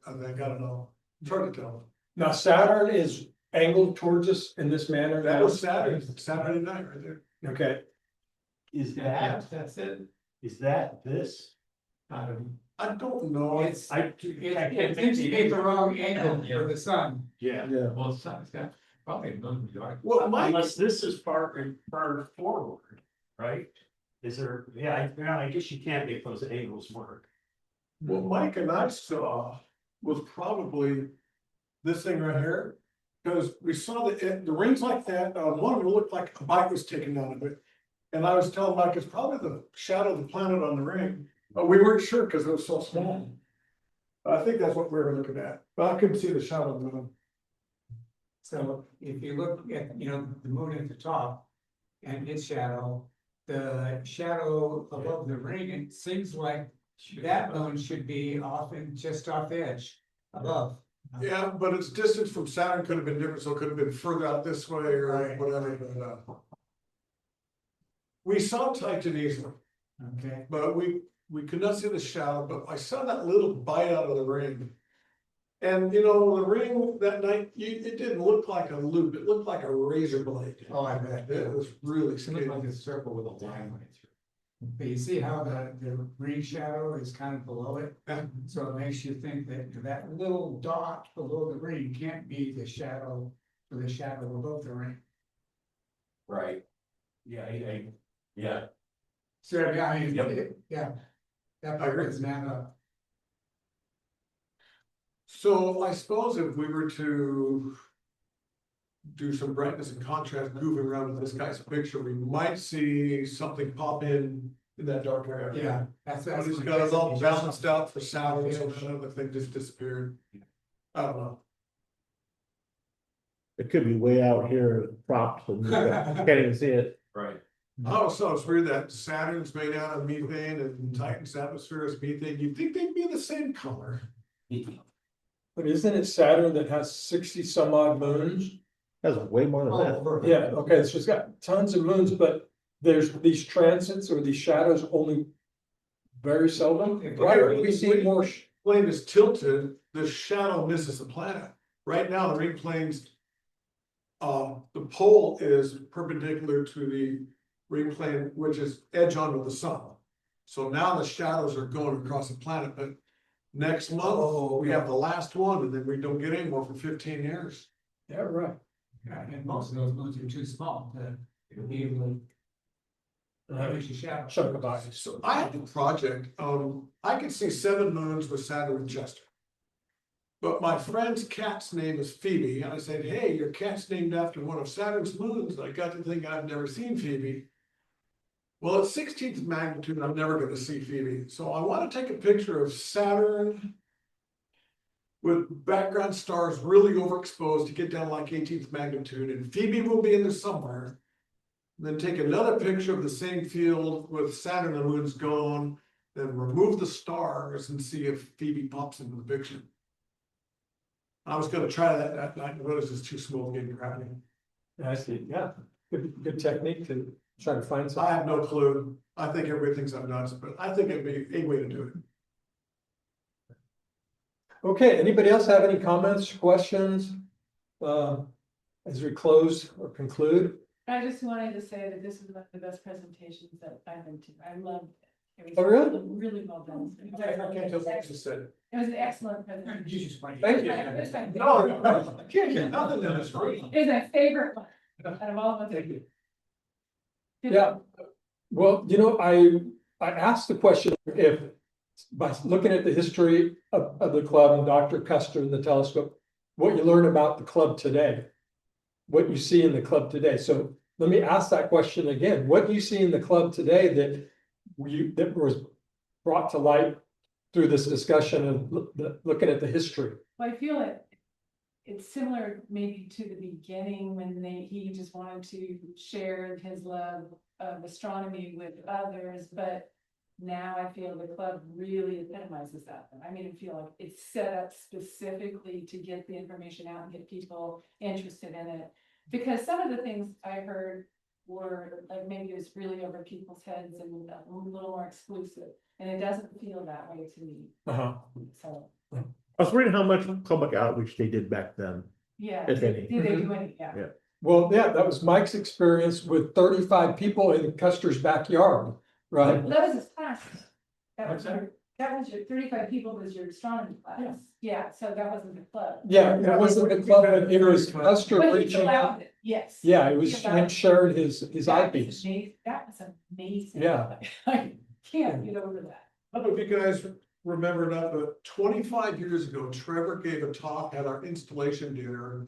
I think, I don't know. It's hard to tell. Now Saturn is angled towards us in this manner. That now? was Saturday night right there. Okay, Is That's it. this? I don't I don't know. It's, it seems to be the wrong angle for the sun. Yeah. Yeah. Well, the sun's got probably a million dark. Well, Mike, Unless this is far forward, right? Is there, I guess you can't make those angles work. what Mike and I saw was probably this thing right here. Because we saw the rings like that, one of them looked like a bite was taken out of it. And I was telling Mike, it's probably the shadow of the planet on the ring, but we weren't sure because it was so small. I think that's what we were looking at, but I couldn't see the shadow of the moon. So if you look at, the moon at the top and its shadow, the shadow above the ring, it seems like that moon should be just off the edge above. Yeah, but its distance from Saturn could have been different, so it could have been further out this way or Right. whatever, but we saw Titan easily, Okay, but we could not see the shadow, but I saw that little bite out of the ring. And the ring that night, it didn't look like a loop, it looked like a razor blade. oh, I bet. It was really It looked scary. like a circle with a line right through. But you see how the green shadow is kind of below it? So it makes you think that that little dot below the ring can't be the shadow for the shadow above the ring. Right. Yeah, yeah. So I mean, Yep. yeah, that part doesn't add up. So I suppose if we were to do some brightness and contrast moving around with this guy's picture, we might see something pop in that dark area. Yeah, that's. But he's got it all balanced out for Saturn, so none of the thing just disappeared. I don't know. It could be way out here propped and you can't even see it. Right. I always thought it was weird that Saturn's made out of methane and Titan's atmosphere is methane. You'd think they'd be the same color. But isn't it Saturn that has 60 some odd moons? That's way more than that. Yeah, okay, so it's got tons of moons, but there's these transits or these shadows only very seldom. Why are we seeing more? Plane is tilted, the shadow misses the planet. Right now, the ring plane's the pole is perpendicular to the ring plane, which is edge onto the sun. So now the shadows are going across the planet, but next month, we have the last one, and then we don't get any more for 15 years. Yeah, right. Yeah, and most of those moons are too small to be able to. Makes you shadow. Chunk of ice. So I have a project, I could see 7 moons with Saturn and Chester. But my friend's cat's name is Phoebe, and I said, hey, your cat's named after one of Saturn's moons, and I got to think I've never seen Phoebe. Well, at 16th magnitude, I'm never gonna see Phoebe, so I wanna take a picture of Saturn with background stars really overexposed to get down like 18th magnitude, and Phoebe will be in there somewhere. Then take another picture of the same field with Saturn and the moon's gone, then remove the stars and see if Phoebe pops into the picture. I was gonna try that night, and realized it's too small to get gravity. I see, yeah, good technique to try to find something. I have no clue. I think everybody thinks I'm nuts, but I think it'd be a way to do it. Okay, anybody else have any comments, questions? As we close or conclude? I just wanted to say that this is one of the best presentations that I've been to. I loved it. It Oh, was really? really well done. I can't tell what you said. It was an excellent presentation. Thank you. It was my No, favorite. I can't get nothing in this room. It was my favorite one out of all of them. Thank you. Yeah, well, you know, I asked the question if, by looking at the history of the club and Dr. Custer and the telescope, what you learn about the club today, what you see in the club today. So let me ask that question again. What do you see in the club today that was brought to light through this discussion and looking at the history? Well, I feel it's similar maybe to the beginning when he just wanted to share his love of astronomy with others, but now I feel the club really epitomizes that. I mean, I feel like it's set up specifically to get the information out and get people interested in it. Because some of the things I heard were like maybe it was really over people's heads and a little more exclusive, and it doesn't feel that way to me. So. I was reading how much public outreach they did back then. Yeah, If did any. they do any? Yeah. Yeah. Well, yeah, that was Mike's experience with 35 people in Custer's backyard, right? Well, that was his class. What's That was your 35 people was your astronomy class. Yeah, so that wasn't the club. Yeah, it wasn't the club, but it was Custer But he reaching out. allowed it, yes. Yeah, it was He allowed him it. sharing his eyepiece. That was amazing. Yeah. I can't get over that. I don't know if you guys remember that, but 25 years ago, Trevor gave a talk at our installation dinner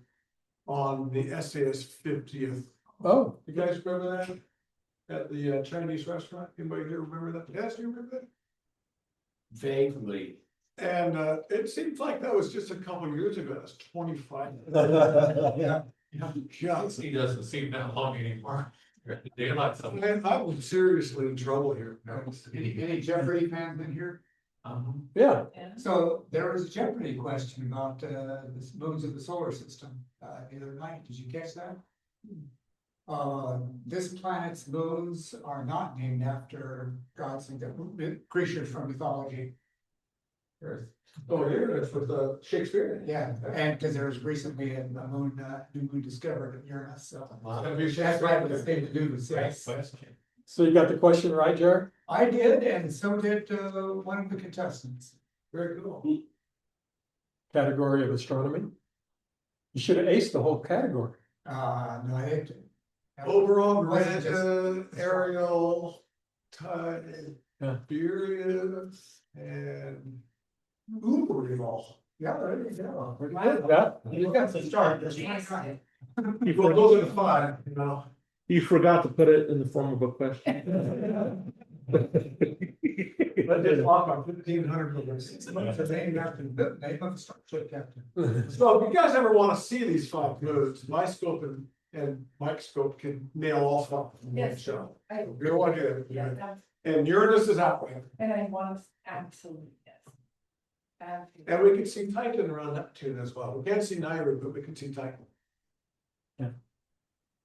on the SAS 50th. Oh, You guys remember that? At the Chinese restaurant? Anybody here remember that? Yes, do you remember that? Vaguely. And it seems like that was just a couple years ago. That's 25. yeah. Yeah. He doesn't seem that long anymore. Daylight something. I'm seriously in trouble here. Any Jeopardy fans in here? Yeah. So there was a Jeopardy question about the moons of the solar system the other night. Did you catch that? This planet's moons are not named after gods and creatures from mythology. Earth. Oh, here it is with Shakespeare. Yeah, and because there was recently a new moon discovered at Uranus, so. That'd be That's why it was in the news, yes. Question. So you got the question right, Jared? I did, and so did one of the contestants. Very cool. Category of astronomy. You should have aced the whole category. No, I didn't. Overall Wasn't grant, just- aerial, time, Yeah. periods, and overall. Yeah, there you go. Yeah. You got the start. There's Yes. 25. Well, those are the five, you know. You forgot to put it in the form of a question. But there's a lot of 1,500 of those. It's the name after the name of the Star Trek captain. So if you guys ever want to see these five moves, my scope and Mike's scope can nail all five in one Yes. shot. I- You want to do it. Yeah, that's- And Uranus is out there. And I want to, absolutely, yes. Absolutely. And we can see Titan around Neptune as well. We can't see Nauru, but we can see Titan. Yeah.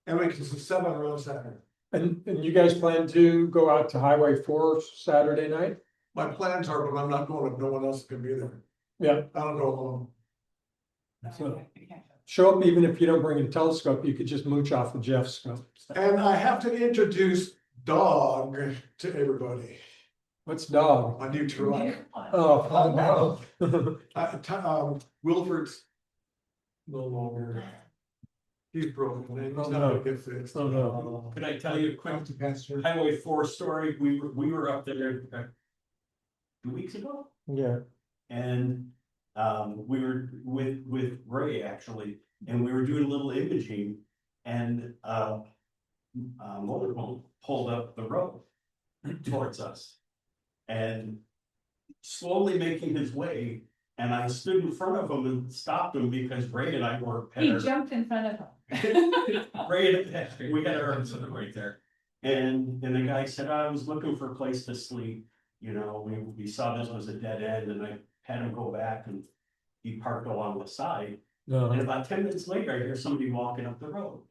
And we can see 7 around Saturn. And you guys plan to go out to Highway 4 Saturday night? My plans are, but I'm not going if no one else can be there. Yeah. I don't go alone. So show up even if you don't bring a telescope, you could just mooch off of Jeff's scope. And I have to introduce Dog to everybody, What's dog? my new truck. Oh, no. Wilford's no longer. He's broken, and he's not gonna get fixed. Oh, no. Could I tell you a quick Thank you, Pastor. Highway 4 story? We were up there 2 weeks ago. Yeah. And we were with Ray actually, and we were doing a little imaging, and motorhome pulled up the road towards us. And slowly making his way, and I stood in front of him and stopped him because Ray and I were. He jumped in front of him. Ray and we had our right there. And the guy said, I was looking for a place to sleep. You know, we saw this was a dead end, and I had him go back, and he parked along the side. And No. about 10 minutes later, I hear somebody walking up the road.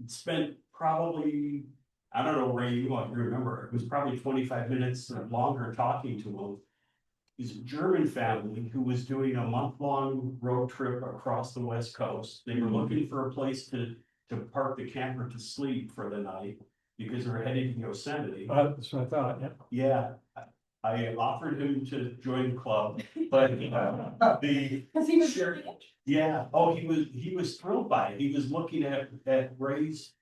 Spent probably, I don't know, Ray, you won't remember, it was probably 25 minutes or longer talking to him. He's a German family who was doing a month-long road trip across the West Coast. They were looking for a place to park the camper to sleep for the night because they're headed to Yosemite. That's what I thought, yeah. Yeah, I offered him to join the club, but the, Cause he was. Sure. yeah, oh, he was thrilled by it. He was looking at Ray's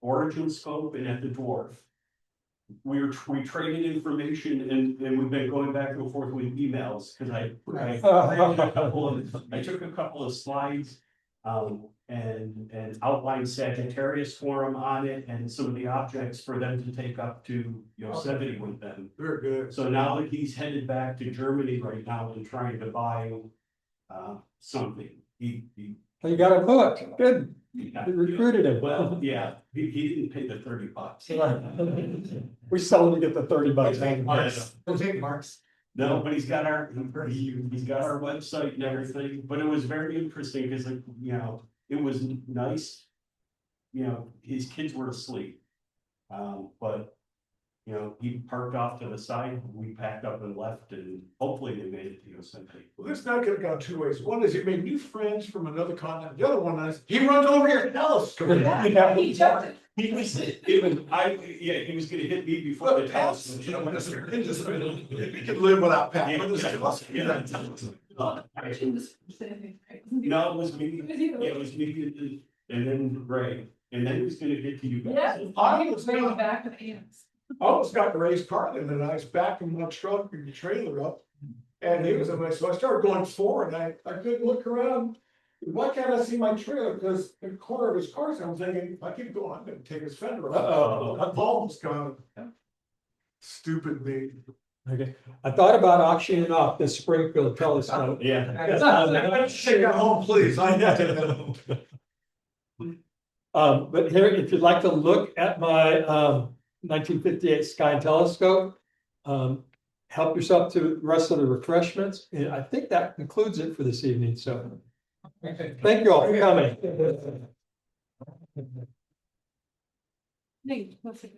origin scope and at the dwarf. We traded information and we've been going back and forth with emails because I took a couple of slides and outlined Sagittarius for him on it and some of the objects for them to take up to Yosemite with them. Very good. So now that he's headed back to Germany right now and trying to buy something, he You got a book. Good. yeah. You recruited him. Well, yeah, he didn't pay the $30. We sell him to get the $30. Those 8 marks. No, but he's got our website and everything, but it was very interesting because like, you know, it was nice. You know, his kids were asleep. But you know, he parked off to the side, we packed up and left, and hopefully they made it to Yosemite. Well, this night could have gone 2 ways. One is he made new friends from another continent. The other one is he runs over here and tells us. He jumped. He was even, he was gonna hit me before Well, the Pat's, toss. you know, Mr. We can live without Pat. No, it was me, it was me, and then Ray, and then he was gonna get to you guys. Yeah. I was Bring gonna- back with hands. I almost got to raise Carlin and I was backing my truck and the trailer up. And he was in my, so I started going forward and I couldn't look around. Why can't I see my trailer? Because the corner of his car, so I'm thinking, if I keep going, I'm gonna take his fender off. Uh-oh. My bulb's gone. Stupid me. Okay. I thought about auctioning off this Springfield telescope. Yeah. Take that home, please. I need to take that home. But here, if you'd like to look at my 1958 Sky Telescope, help yourself to the rest of the refreshments. And I think that concludes it for this evening. So thank you all for coming. Nate, let's see.